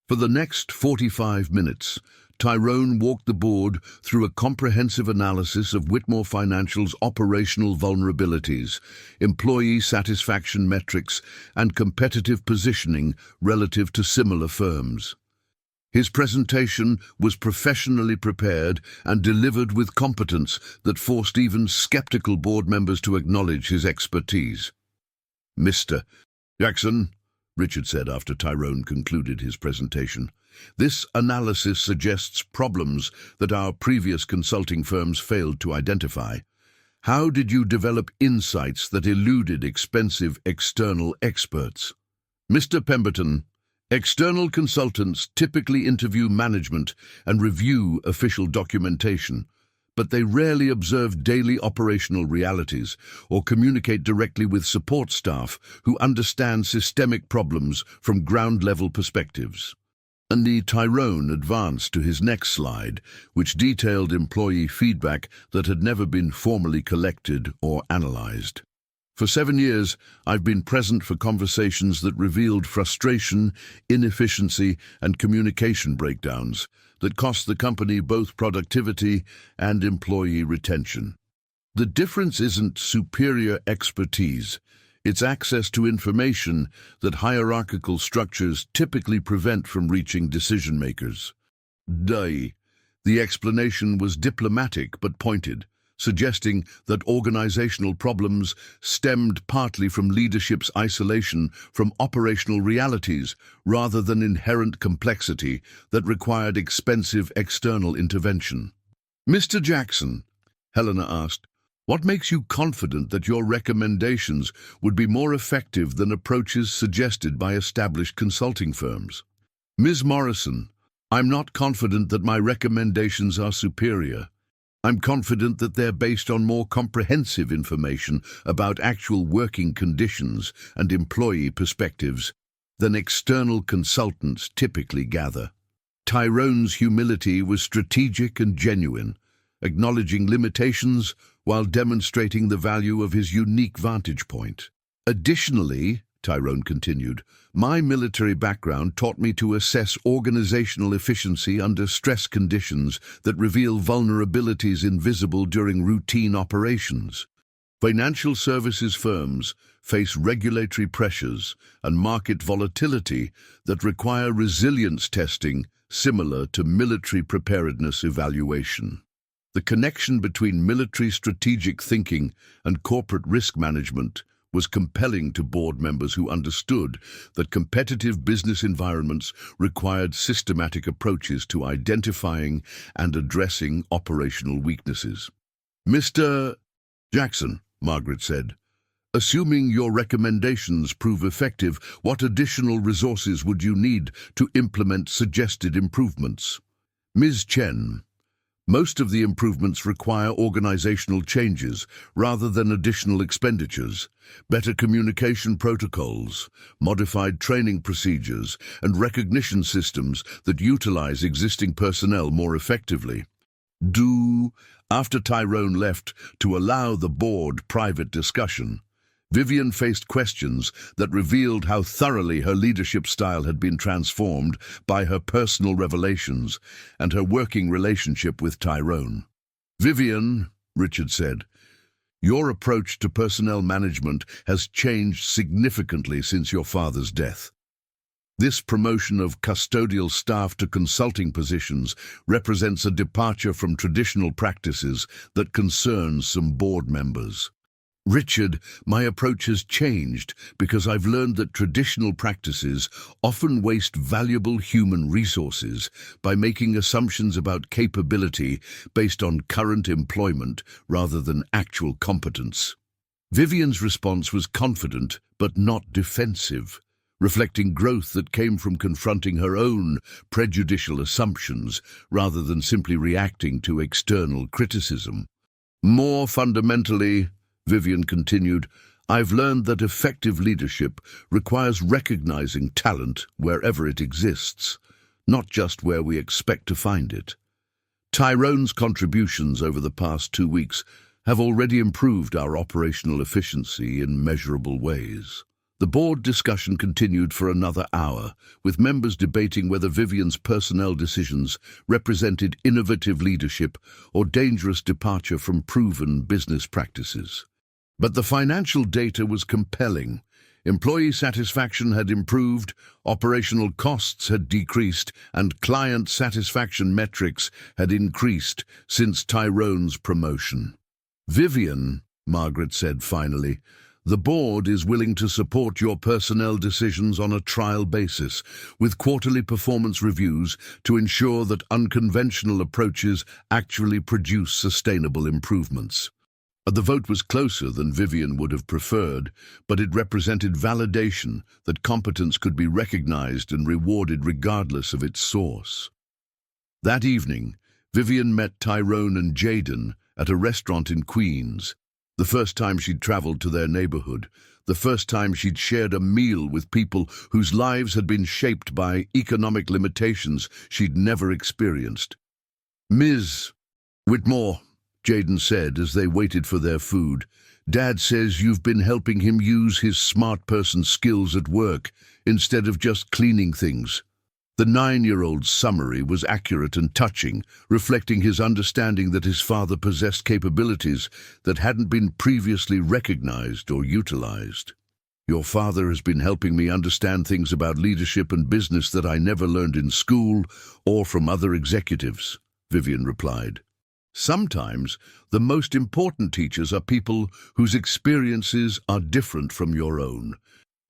For the next 45 minutes, Tyrone walked the board through a comprehensive analysis of Whitmore Financial's operational vulnerabilities, employee satisfaction metrics, and competitive positioning relative to similar firms. His presentation was professionally prepared and delivered with competence that forced even skeptical board members to acknowledge his expertise. "Mr. Jackson," Richard said after Tyrone concluded his presentation, "this analysis suggests problems that our previous consulting firms failed to identify. How did you develop insights that eluded expensive external experts?" "Mr. Pemberton, external consultants typically interview management and review official documentation, but they rarely observe daily operational realities or communicate directly with support staff who understand systemic problems from ground-level perspectives." And Tyrone advanced to his next slide, which detailed employee feedback that had never been formally collected or analyzed. "For 7 years, I've been present for conversations that revealed frustration, inefficiency, and communication breakdowns that cost the company both productivity and employee retention. The difference isn't superior expertise, it's access to information that hierarchical structures typically prevent from reaching decision-makers." The explanation was diplomatic but pointed, suggesting that organizational problems stemmed partly from leadership's isolation from operational realities rather than inherent complexity that required expensive external intervention. "Mr. Jackson," Helena asked, "what makes you confident that your recommendations would be more effective than approaches suggested by established consulting firms?" "Ms. Morrison, I'm not confident that my recommendations are superior. I'm confident that they're based on more comprehensive information about actual working conditions and employee perspectives than external consultants typically gather." Tyrone's humility was strategic and genuine, acknowledging limitations while demonstrating the value of his unique vantage point. "Additionally," Tyrone continued, "my military background taught me to assess organizational efficiency under stress conditions that reveal vulnerabilities invisible during routine operations. Financial services firms face regulatory pressures and market volatility that require resilience testing similar to military preparedness evaluation. The connection between military strategic thinking and corporate risk management was compelling to board members who understood that competitive business environments required systematic approaches to identifying and addressing operational weaknesses." "Mr. Jackson," Margaret said, "assuming your recommendations prove effective, what additional resources would you need to implement suggested improvements?" "Ms. Chen, Most of the improvements require organizational changes rather than additional expenditures, better communication protocols, modified training procedures, and recognition systems that utilize existing personnel more effectively. After Tyrone left to allow the board private discussion, Vivian faced questions that revealed how thoroughly her leadership style had been transformed by her personal revelations and her working relationship with Tyrone. "Vivian," Richard said, "your approach to personnel management has changed significantly since your father's death. This promotion of custodial staff to consulting positions represents a departure from traditional practices that concerns some board members." "Richard, my approach has changed because I've learned that traditional practices often waste valuable human resources by making assumptions about capability based on current employment rather than actual competence." Vivian's response was confident but not defensive, reflecting growth that came from confronting her own prejudicial assumptions rather than simply reacting to external criticism. "More fundamentally," Vivian continued, "I've learned that effective leadership requires recognizing talent wherever it exists, not just where we expect to find it. Tyrone's contributions over the past 2 weeks have already improved our operational efficiency in measurable ways." The board discussion continued for another hour, with members debating whether Vivian's personnel decisions represented innovative leadership or dangerous departure from proven business practices. But the financial data was compelling. Employee satisfaction had improved, operational costs had decreased, and client satisfaction metrics had increased since Tyrone's promotion. "Vivian," Margaret said finally, "the board is willing to support your personnel decisions on a trial basis, with quarterly performance reviews to ensure that unconventional approaches actually produce sustainable improvements." The vote was closer than Vivian would have preferred, but it represented validation that competence could be recognized and rewarded regardless of its source. That evening, Vivian met Tyrone and Jaden at a restaurant in Queens. The first time she'd traveled to their neighborhood, the first time she'd shared a meal with people whose lives had been shaped by economic limitations she'd never experienced. "Ms. Whitmore," Jaden said as they waited for their food, "Dad says you've been helping him use his smart person skills at work instead of just cleaning things." The 9-year-old's summary was accurate and touching, reflecting his understanding that his father possessed capabilities that hadn't been previously recognized or utilized. "Your father has been helping me understand things about leadership and business that I never learned in school or from other executives," Vivian replied. "Sometimes the most important teachers are people whose experiences are different from your own."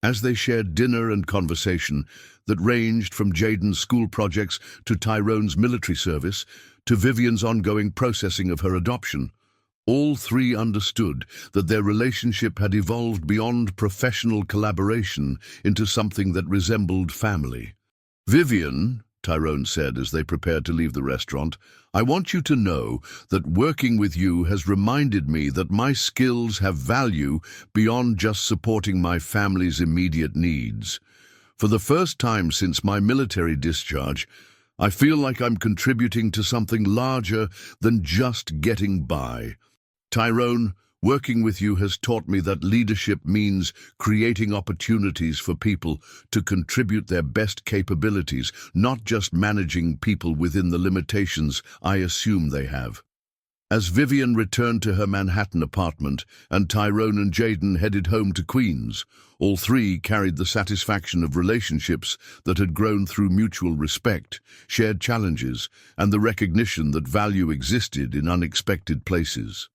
As they shared dinner and conversation that ranged from Jaden's school projects to Tyrone's military service to Vivian's ongoing processing of her adoption, all three understood that their relationship had evolved beyond professional collaboration into something that resembled family. "Vivian," Tyrone said as they prepared to leave the restaurant, "I want you to know that working with you has reminded me that my skills have value beyond just supporting my family's immediate needs. For the first time since my military discharge, I feel like I'm contributing to something larger than just getting by. Tyrone, working with you has taught me that leadership means creating opportunities for people to contribute their best capabilities, not just managing people within the limitations I assume they have." As Vivian returned to her Manhattan apartment and Tyrone and Jaden headed home to Queens, all three carried the satisfaction of relationships that had grown through mutual respect, shared challenges, and the recognition that value existed in unexpected places.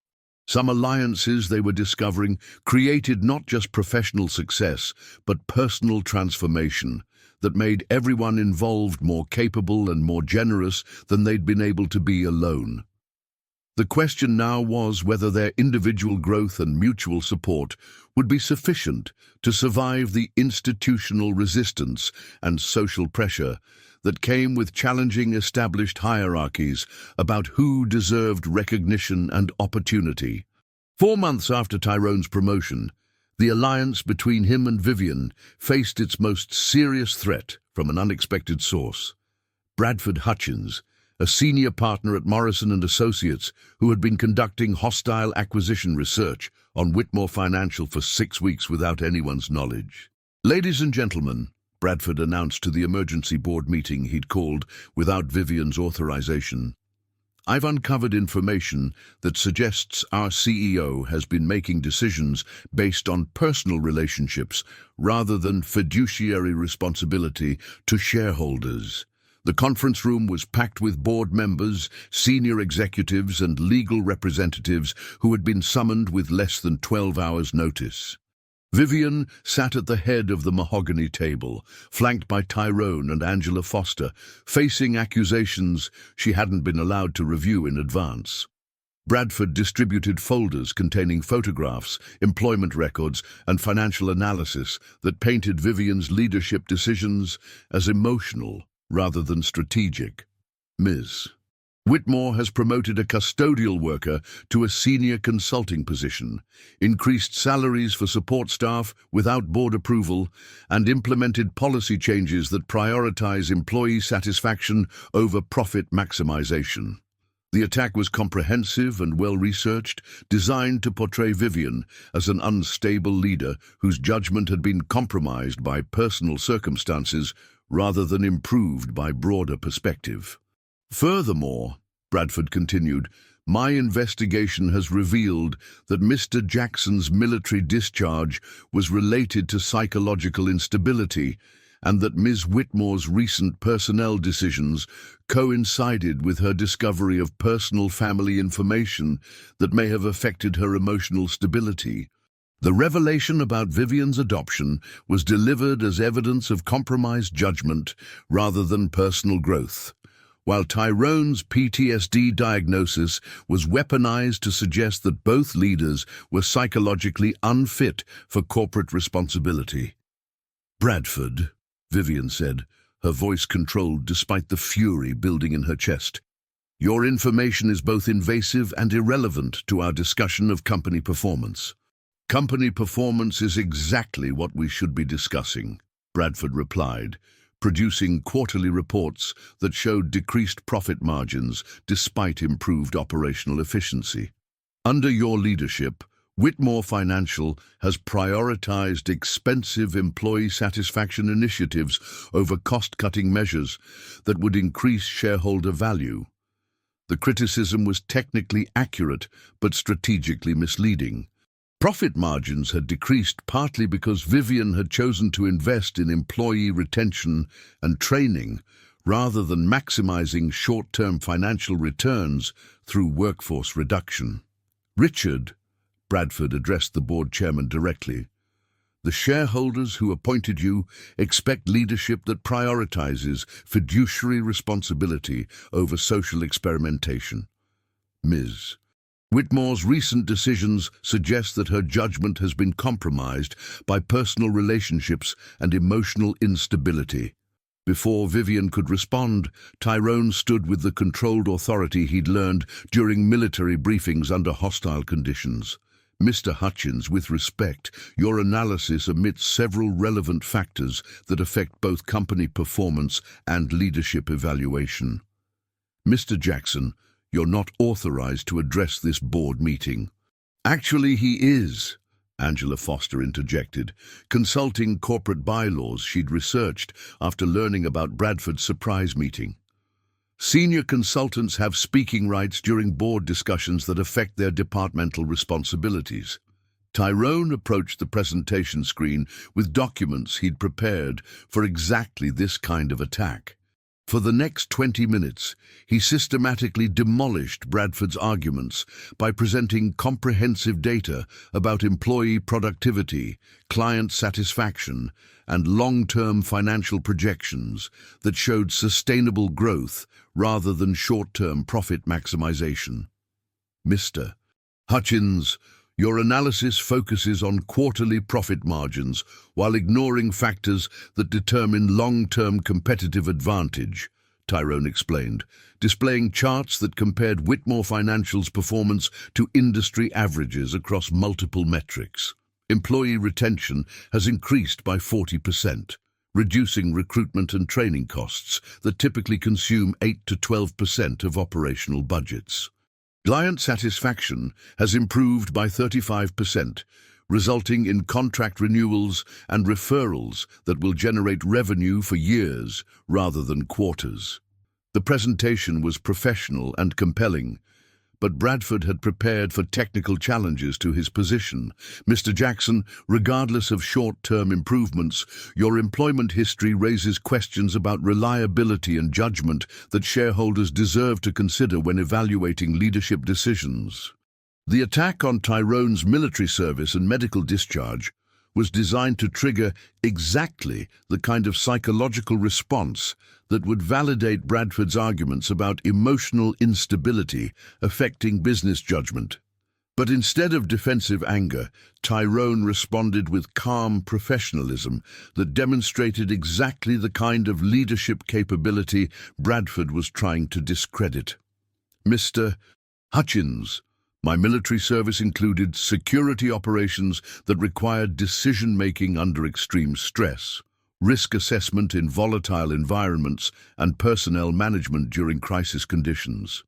Some alliances they were discovering created not just professional success, but personal transformation that made everyone involved more capable and more generous than they'd been able to be alone. The question now was whether their individual growth and mutual support would be sufficient to survive the institutional resistance and social pressure that came with challenging established hierarchies about who deserved recognition and opportunity. 4 months after Tyrone's promotion, the alliance between him and Vivian faced its most serious threat from an unexpected source. Bradford Hutchins, a senior partner at Morrison & Associates who had been conducting hostile acquisition research on Whitmore Financial for 6 weeks without anyone's knowledge. "Ladies and gentlemen," Bradford announced to the emergency board meeting he'd called without Vivian's authorization, "I've uncovered information that suggests our CEO has been making decisions based on personal relationships rather than fiduciary responsibility to shareholders." The conference room was packed with board members, senior executives, and legal representatives who had been summoned with less than 12 hours' notice. Vivian sat at the head of the mahogany table, flanked by Tyrone and Angela Foster, facing accusations she hadn't been allowed to review in advance. Bradford distributed folders containing photographs, employment records, and financial analysis that painted Vivian's leadership decisions as emotional rather than strategic. "Ms. Whitmore has promoted a custodial worker to a senior consulting position, increased salaries for support staff without board approval, and implemented policy changes that prioritize employee satisfaction over profit maximization." The attack was comprehensive and well-researched, designed to portray Vivian as an unstable leader whose judgment had been compromised by personal circumstances rather than improved by broader perspective. "Furthermore," Bradford continued, "my investigation has revealed that Mr. Jackson's military discharge was related to psychological instability and that Ms. Whitmore's recent personnel decisions coincided with her discovery of personal family information that may have affected her emotional stability. The revelation about Vivian's adoption was delivered as evidence of compromised judgment rather than personal growth, while Tyrone's PTSD diagnosis was weaponized to suggest that both leaders were psychologically unfit for corporate responsibility." "Bradford," Vivian said, her voice controlled despite the fury building in her chest, "your information is both invasive and irrelevant to our discussion of company performance." "Company performance is exactly what we should be discussing," Bradford replied, producing quarterly reports that showed decreased profit margins despite improved operational efficiency. "Under your leadership, Whitmore Financial has prioritized expensive employee satisfaction initiatives over cost-cutting measures that would increase shareholder value." The criticism was technically accurate but strategically misleading. Profit margins had decreased partly because Vivian had chosen to invest in employee retention and training rather than maximizing short-term financial returns through workforce reduction. "Richard," Bradford addressed the board chairman directly, "the shareholders who appointed you expect leadership that prioritizes fiduciary responsibility over social experimentation. Ms. Whitmore's recent decisions suggest that her judgment has been compromised by personal relationships and emotional instability." Before Vivian could respond, Tyrone stood with the controlled authority he'd learned during military briefings under hostile conditions. "Mr. Hutchins, with respect, your analysis omits several relevant factors that affect both company performance and leadership evaluation. Mr. Jackson, you're not authorized to address this board meeting." "Actually, he is," Angela Foster interjected, consulting corporate bylaws she'd researched after learning about Bradford's surprise meeting. "Senior consultants have speaking rights during board discussions that affect their departmental responsibilities." Tyrone approached the presentation screen with documents he'd prepared for exactly this kind of attack. For the next 20 minutes, he systematically demolished Bradford's arguments by presenting comprehensive data about employee productivity, client satisfaction, and long-term financial projections that showed sustainable growth rather than short-term profit maximization. "Mr. Hutchins, Your analysis focuses on quarterly profit margins while ignoring factors that determine long-term competitive advantage, Tyrone explained, displaying charts that compared Whitmore Financial's performance to industry averages across multiple metrics. Employee retention has increased by 40%, reducing recruitment and training costs that typically consume 8 to 12% of operational budgets. Client satisfaction has improved by 35%, resulting in contract renewals and referrals that will generate revenue for years rather than quarters. The presentation was professional and compelling, but Bradford had prepared for technical challenges to his position. Mr. Jackson, regardless of short-term improvements, your employment history raises questions about reliability and judgment that shareholders deserve to consider when evaluating leadership decisions. The attack on Tyrone's military service and medical discharge was designed to trigger exactly the kind of psychological response that would validate Bradford's arguments about emotional instability affecting business judgment. But instead of defensive anger, Tyrone responded with calm professionalism that demonstrated exactly the kind of leadership capability Bradford was trying to discredit. Mr. Hutchins, my military service included security operations that required decision-making under extreme stress, risk assessment in volatile environments, and personnel management during crisis conditions.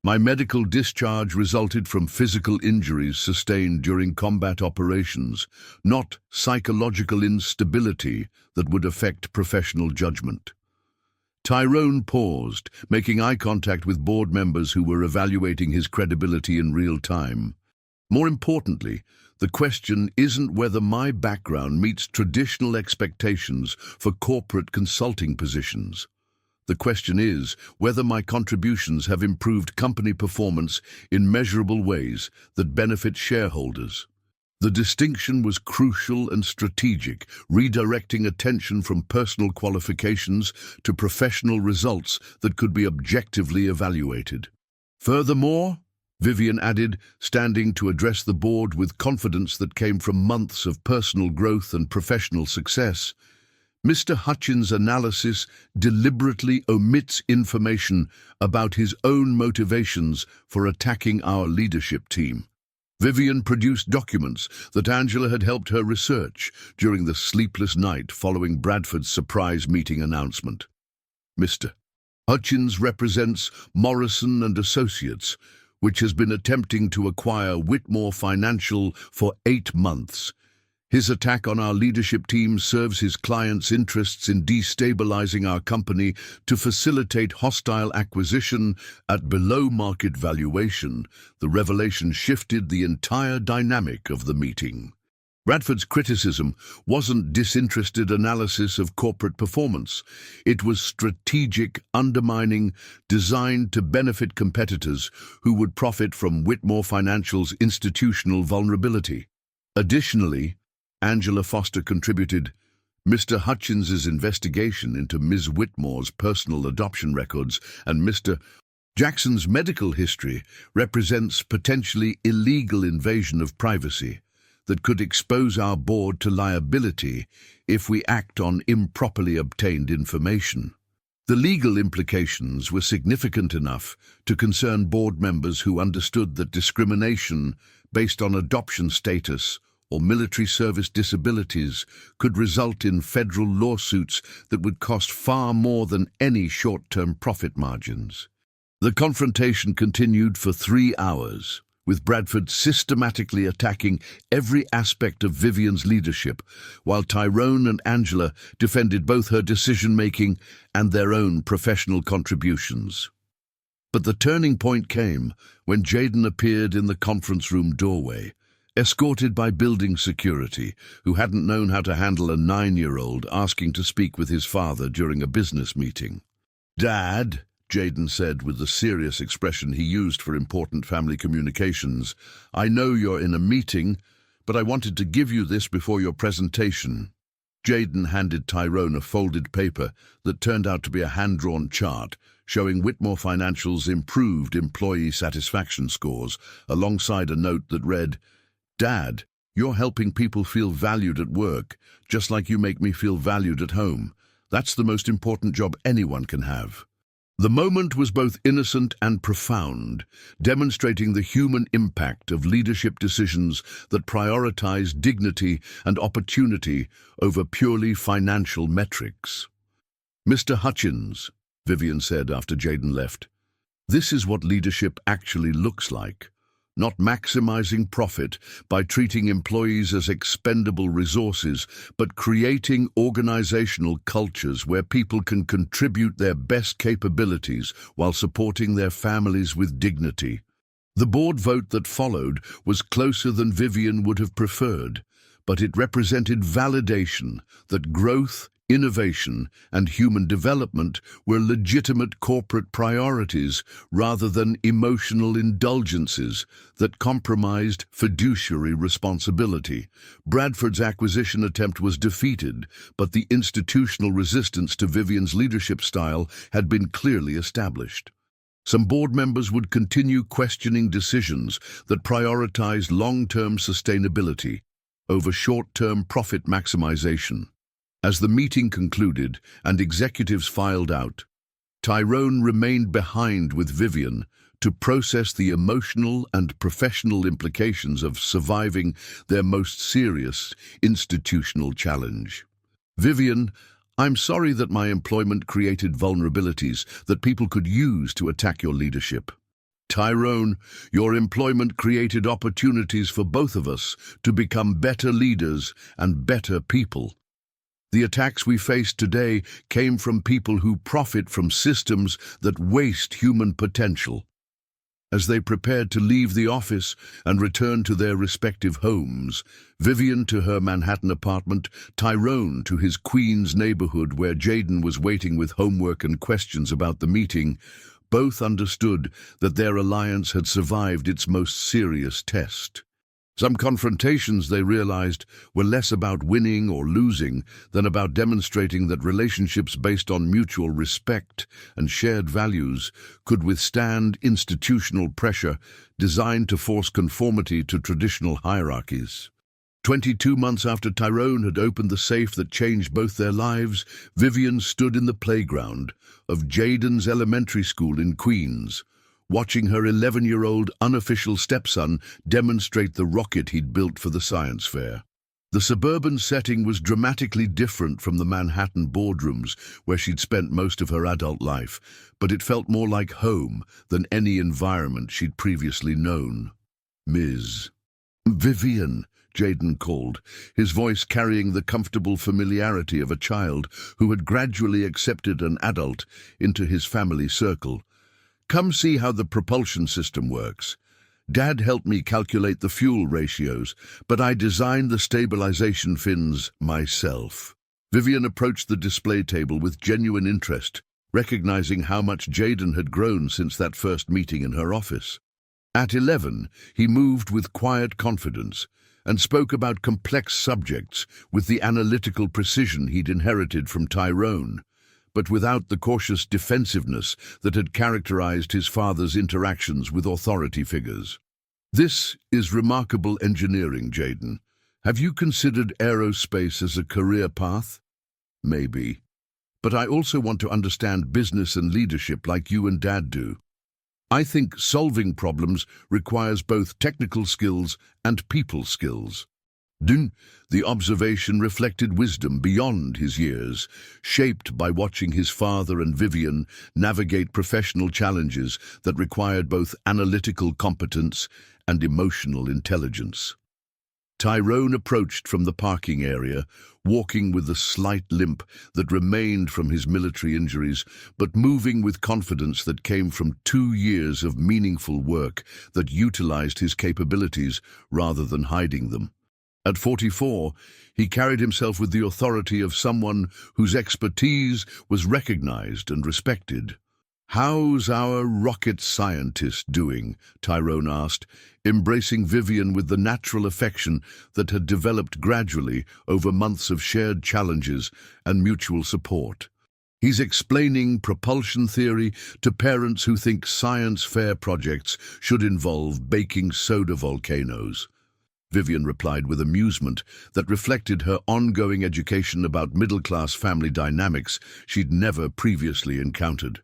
My medical discharge resulted from physical injuries sustained during combat operations, not psychological instability that would affect professional judgment. Tyrone paused, making eye contact with board members who were evaluating his credibility in real time. More importantly, the question isn't whether my background meets traditional expectations for corporate consulting positions. The question is whether my contributions have improved company performance in measurable ways that benefit shareholders. The distinction was crucial and strategic, redirecting attention from personal qualifications to professional results that could be objectively evaluated. Furthermore, Vivian added, standing to address the board with confidence that came from months of personal growth and professional success, Mr. Hutchins' analysis deliberately omits information about his own motivations for attacking our leadership team. Vivian produced documents that Angela had helped her research during the sleepless night following Bradford's surprise meeting announcement. Mr. Hutchins represents Morrison and Associates, which has been attempting to acquire Whitmore Financial for 8 months. His attack on our leadership team serves his clients' interests in destabilizing our company to facilitate hostile acquisition at below-market valuation. The revelation shifted the entire dynamic of the meeting. Bradford's criticism wasn't disinterested analysis of corporate performance. It was strategic undermining designed to benefit competitors who would profit from Whitmore Financial's institutional vulnerability. Additionally, Angela Foster contributed, Mr. Hutchins's investigation into Ms. Whitmore's personal adoption records and Mr. Jackson's medical history represents potentially illegal invasion of privacy that could expose our board to liability if we act on improperly obtained information. The legal implications were significant enough to concern board members who understood that discrimination based on adoption status or military service disabilities could result in federal lawsuits that would cost far more than any short-term profit margins. The confrontation continued for 3 hours, with Bradford systematically attacking every aspect of Vivian's leadership, while Tyrone and Angela defended both her decision-making and their own professional contributions. But the turning point came when Jaden appeared in the conference room doorway, escorted by building security, who hadn't known how to handle a 9-year-old asking to speak with his father during a business meeting. "Dad," Jaden said with the serious expression he used for important family communications, "I know you're in a meeting, but I wanted to give you this before your presentation." Jaden handed Tyrone a folded paper that turned out to be a hand-drawn chart showing Whitmore Financial's improved employee satisfaction scores, alongside a note that read, "Dad, you're helping people feel valued at work, just like you make me feel valued at home. That's the most important job anyone can have." The moment was both innocent and profound, demonstrating the human impact of leadership decisions that prioritize dignity and opportunity over purely financial metrics. "Mr. Hutchins," Vivian said after Jaden left, "this is what leadership actually looks like. Not maximizing profit by treating employees as expendable resources, but creating organizational cultures where people can contribute their best capabilities while supporting their families with dignity." The board vote that followed was closer than Vivian would have preferred, but it represented validation that growth, innovation, and human development were legitimate corporate priorities rather than emotional indulgences that compromised fiduciary responsibility. Bradford's acquisition attempt was defeated, but the institutional resistance to Vivian's leadership style had been clearly established. Some board members would continue questioning decisions that prioritized long-term sustainability over short-term profit maximization. As the meeting concluded and executives filed out, Tyrone remained behind with Vivian to process the emotional and professional implications of surviving their most serious institutional challenge. "Vivian, I'm sorry that my employment created vulnerabilities that people could use to attack your leadership. Tyrone, your employment created opportunities for both of us to become better leaders and better people. The attacks we face today came from people who profit from systems that waste human potential." As they prepared to leave the office and return to their respective homes, Vivian to her Manhattan apartment, Tyrone to his Queens neighborhood where Jaden was waiting with homework and questions about the meeting, both understood that their alliance had survived its most serious test. Some confrontations, they realized, were less about winning or losing than about demonstrating that relationships based on mutual respect and shared values could withstand institutional pressure designed to force conformity to traditional hierarchies. 22 months after Tyrone had opened the safe that changed both their lives, Vivian stood in the playground of Jaden's elementary school in Queens, watching her 11-year-old unofficial stepson demonstrate the rocket he'd built for the science fair. The suburban setting was dramatically different from the Manhattan boardrooms where she'd spent most of her adult life, but it felt more like home than any environment she'd previously known. "Ms. Vivian," Jaden called, his voice carrying the comfortable familiarity of a child who had gradually accepted an adult into his family circle. "Come see how the propulsion system works. Dad helped me calculate the fuel ratios, but I designed the stabilization fins myself." Vivian approached the display table with genuine interest, recognizing how much Jaden had grown since that first meeting in her office. At 11, he moved with quiet confidence and spoke about complex subjects with the analytical precision he'd inherited from Tyrone, but without the cautious defensiveness that had characterized his father's interactions with authority figures. "This is remarkable engineering, Jaden. Have you considered aerospace as a career path?" "Maybe. But I also want to understand business and leadership like you and Dad do. I think solving problems requires both technical skills and people skills." The observation reflected wisdom beyond his years, shaped by watching his father and Vivian navigate professional challenges that required both analytical competence and emotional intelligence. Tyrone approached from the parking area, walking with the slight limp that remained from his military injuries, but moving with confidence that came from 2 years of meaningful work that utilized his capabilities rather than hiding them. At 44, he carried himself with the authority of someone whose expertise was recognized and respected. "How's our rocket scientist doing?" Tyrone asked, embracing Vivian with the natural affection that had developed gradually over months of shared challenges and mutual support. "He's explaining propulsion theory to parents who think science fair projects should involve baking soda volcanoes." Vivian replied with amusement that reflected her ongoing education about middle-class family dynamics she'd never previously encountered.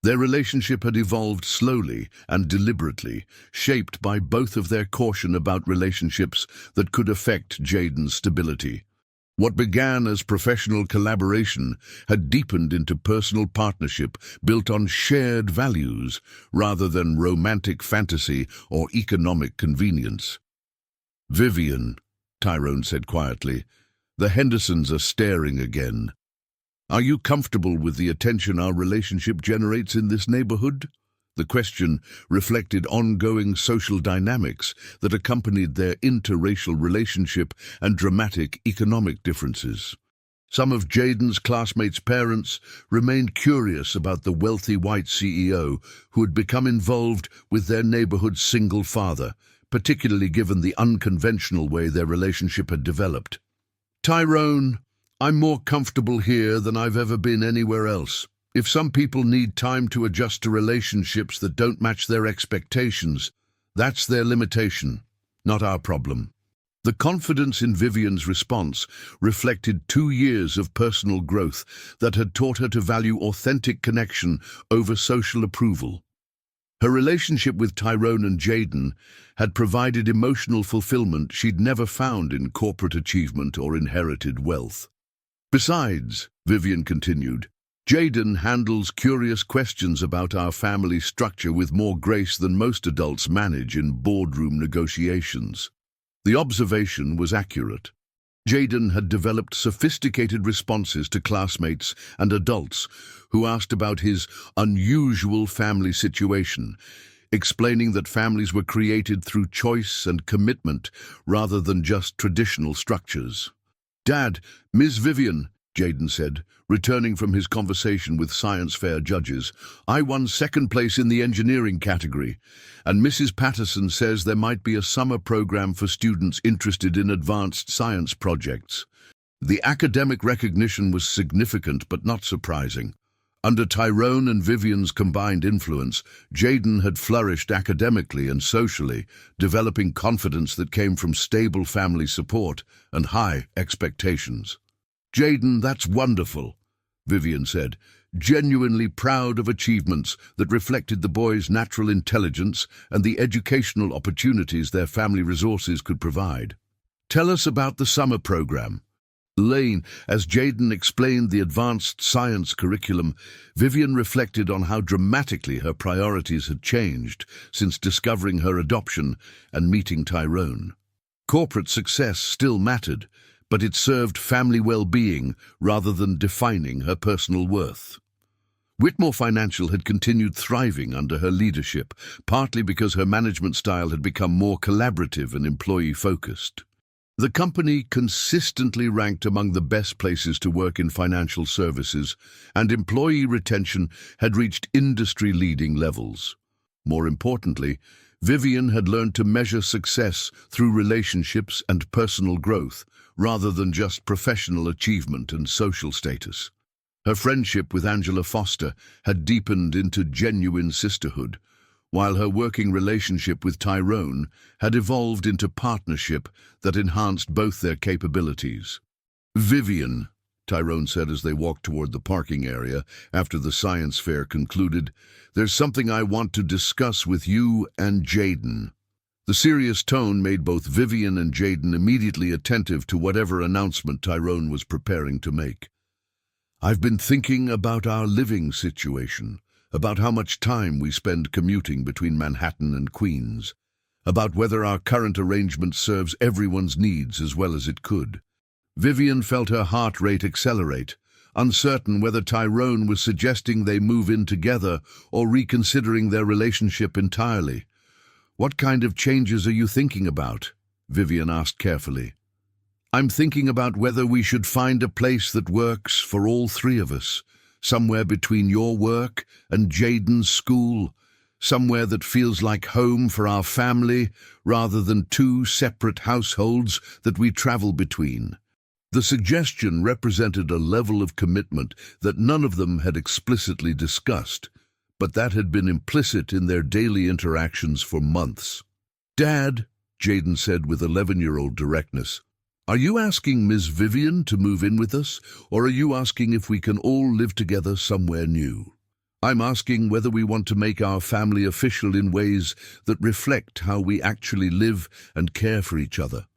Their relationship had evolved slowly and deliberately, shaped by both of their caution about relationships that could affect Jaden's stability. What began as professional collaboration had deepened into personal partnership built on shared values rather than romantic fantasy or economic convenience. "Vivian," Tyrone said quietly, "the Hendersons are staring again. Are you comfortable with the attention our relationship generates in this neighborhood?" The question reflected ongoing social dynamics that accompanied their interracial relationship and dramatic economic differences. Some of Jaden's classmates' parents remained curious about the wealthy white CEO who had become involved with their neighborhood's single father, particularly given the unconventional way their relationship had developed. "Tyrone, I'm more comfortable here than I've ever been anywhere else. If some people need time to adjust to relationships that don't match their expectations, that's their limitation, not our problem." The confidence in Vivian's response reflected 2 years of personal growth that had taught her to value authentic connection over social approval. Her relationship with Tyrone and Jaden had provided emotional fulfillment she'd never found in corporate achievement or inherited wealth. "Besides," Vivian continued, "Jaden handles curious questions about our family structure with more grace than most adults manage in boardroom negotiations." The observation was accurate. Jaden had developed sophisticated responses to classmates and adults who asked about his unusual family situation, explaining that families were created through choice and commitment rather than just traditional structures. "Dad, Ms. Vivian," Jaden said, returning from his conversation with science fair judges, "I won second place in the engineering category, and Mrs. Patterson says there might be a summer program for students interested in advanced science projects." The academic recognition was significant but not surprising. Under Tyrone and Vivian's combined influence, Jaden had flourished academically and socially, developing confidence that came from stable family support and high expectations. "Jaden, that's wonderful," Vivian said, genuinely proud of achievements that reflected the boys' natural intelligence and the educational opportunities their family resources could provide. "Tell us about the summer program." As Jaden explained the advanced science curriculum, Vivian reflected on how dramatically her priorities had changed since discovering her adoption and meeting Tyrone. Corporate success still mattered, but it served family well-being rather than defining her personal worth. Whitmore Financial had continued thriving under her leadership, partly because her management style had become more collaborative and employee-focused. The company consistently ranked among the best places to work in financial services, and employee retention had reached industry-leading levels. More importantly, Vivian had learned to measure success through relationships and personal growth, rather than just professional achievement and social status. Her friendship with Angela Foster had deepened into genuine sisterhood, while her working relationship with Tyrone had evolved into partnership that enhanced both their capabilities. "Vivian," Tyrone said as they walked toward the parking area after the science fair concluded, "there's something I want to discuss with you and Jaden." The serious tone made both Vivian and Jaden immediately attentive to whatever announcement Tyrone was preparing to make. "I've been thinking about our living situation, about how much time we spend commuting between Manhattan and Queens, about whether our current arrangement serves everyone's needs as well as it could." Vivian felt her heart rate accelerate, uncertain whether Tyrone was suggesting they move in together or reconsidering their relationship entirely. "What kind of changes are you thinking about?" Vivian asked carefully. "I'm thinking about whether we should find a place that works for all three of us, somewhere between your work and Jaden's school, somewhere that feels like home for our family rather than two separate households that we travel between." The suggestion represented a level of commitment that none of them had explicitly discussed, but that had been implicit in their daily interactions for months. "Dad," Jaden said with 11-year-old directness. "Are you asking Ms. Vivian to move in with us, or are you asking if we can all live together somewhere new? I'm asking whether we want to make our family official in ways that reflect how we actually live and care for each other."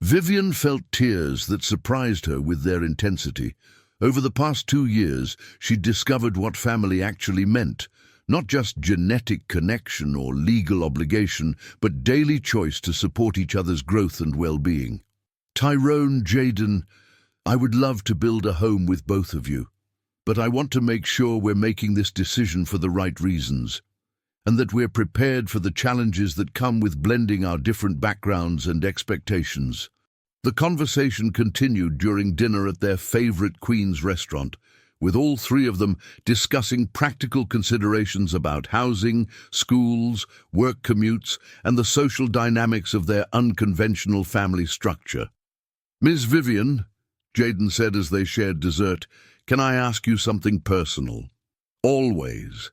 Vivian felt tears that surprised her with their intensity. Over the past 2 years, she'd discovered what family actually meant. Not just genetic connection or legal obligation, but daily choice to support each other's growth and well-being. "Tyrone, Jaden, I would love to build a home with both of you, but I want to make sure we're making this decision for the right reasons, and that we're prepared for the challenges that come with blending our different backgrounds and expectations." The conversation continued during dinner at their favorite Queen's restaurant, with all three of them discussing practical considerations about housing, schools, work commutes, and the social dynamics of their unconventional family structure. "Ms. Vivian," Jaden said as they shared dessert, "can I ask you something personal? Always.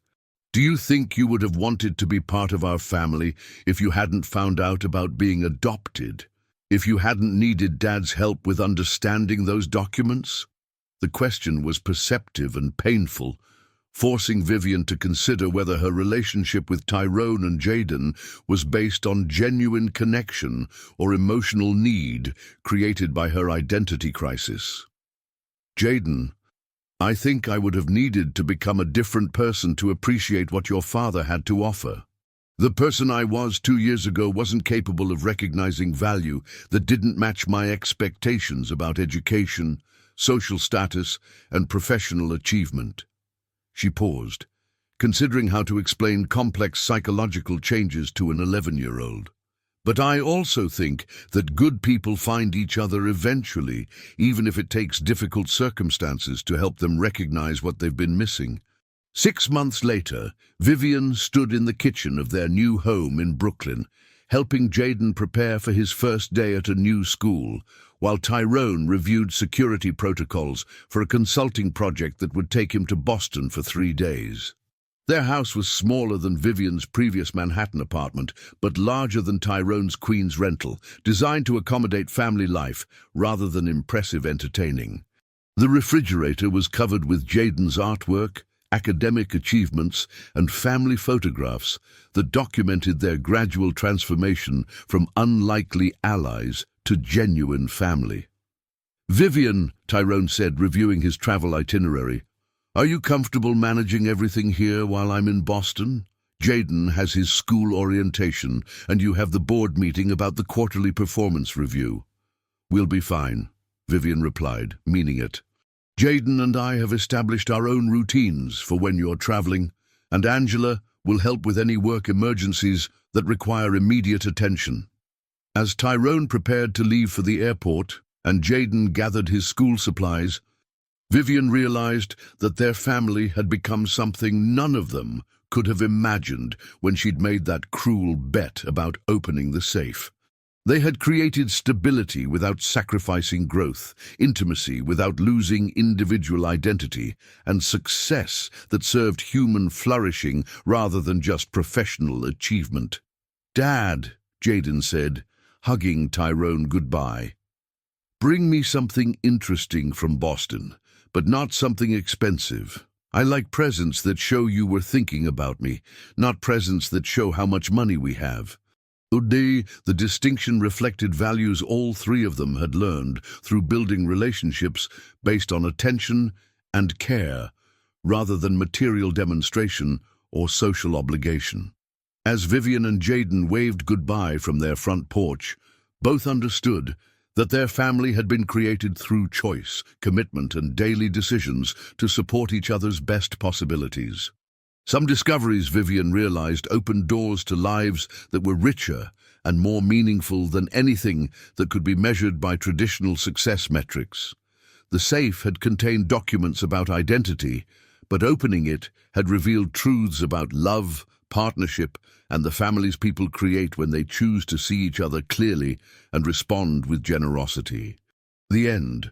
Do you think you would have wanted to be part of our family if you hadn't found out about being adopted? If you hadn't needed Dad's help with understanding those documents?" The question was perceptive and painful, forcing Vivian to consider whether her relationship with Tyrone and Jaden was based on genuine connection or emotional need created by her identity crisis. "Jaden, I think I would have needed to become a different person to appreciate what your father had to offer. The person I was 2 years ago wasn't capable of recognizing value that didn't match my expectations about education, social status, and professional achievement." She paused, considering how to explain complex psychological changes to an 11-year-old. "But I also think that good people find each other eventually, even if it takes difficult circumstances to help them recognize what they've been missing." 6 months later, Vivian stood in the kitchen of their new home in Brooklyn, helping Jaden prepare for his first day at a new school, while Tyrone reviewed security protocols for a consulting project that would take him to Boston for 3 days. Their house was smaller than Vivian's previous Manhattan apartment, but larger than Tyrone's Queen's rental, designed to accommodate family life rather than impressive entertaining. The refrigerator was covered with Jaden's artwork, academic achievements, and family photographs that documented their gradual transformation from unlikely allies to genuine family. "Vivian," Tyrone said, reviewing his travel itinerary, "are you comfortable managing everything here while I'm in Boston? Jaden has his school orientation, and you have the board meeting about the quarterly performance review." "We'll be fine," Vivian replied, meaning it. "Jaden and I have established our own routines for when you're traveling, and Angela will help with any work emergencies that require immediate attention." As Tyrone prepared to leave for the airport and Jaden gathered his school supplies, Vivian realized that their family had become something none of them could have imagined when she'd made that cruel bet about opening the safe. They had created stability without sacrificing growth, intimacy without losing individual identity, and success that served human flourishing rather than just professional achievement. "Dad," Jaden said, hugging Tyrone goodbye, "bring me something interesting from Boston, but not something expensive. I like presents that show you were thinking about me, not presents that show how much money we have." Today, the distinction reflected values all three of them had learned through building relationships based on attention and care, rather than material demonstration or social obligation. As Vivian and Jaden waved goodbye from their front porch, both understood that their family had been created through choice, commitment, and daily decisions to support each other's best possibilities. Some discoveries, Vivian realized, opened doors to lives that were richer and more meaningful than anything that could be measured by traditional success metrics. The safe had contained documents about identity, but opening it had revealed truths about love, partnership, and the families people create when they choose to see each other clearly and respond with generosity. The end.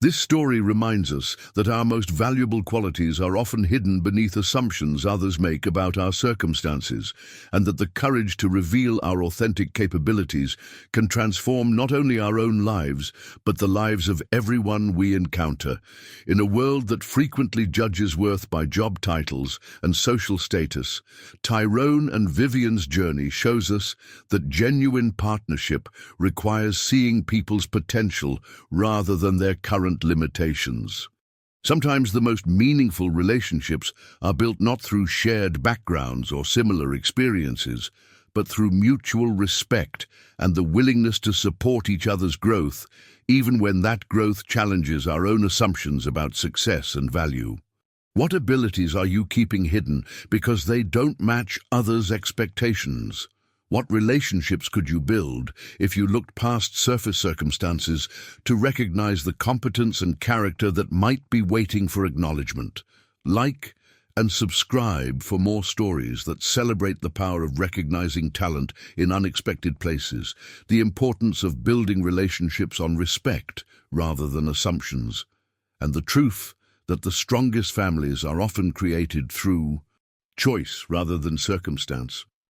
This story reminds us that our most valuable qualities are often hidden beneath assumptions others make about our circumstances, and that the courage to reveal our authentic capabilities can transform not only our own lives, but the lives of everyone we encounter. In a world that frequently judges worth by job titles and social status, Tyrone and Vivian's journey shows us that genuine partnership requires seeing people's potential rather than their current limitations. Sometimes the most meaningful relationships are built not through shared backgrounds or similar experiences, but through mutual respect and the willingness to support each other's growth, even when that growth challenges our own assumptions about success and value. What abilities are you keeping hidden because they don't match others' expectations? What relationships could you build if you looked past surface circumstances to recognize the competence and character that might be waiting for acknowledgement? Like and subscribe for more stories that celebrate the power of recognizing talent in unexpected places, the importance of building relationships on respect rather than assumptions, and the truth that the strongest families are often created through choice rather than circumstance.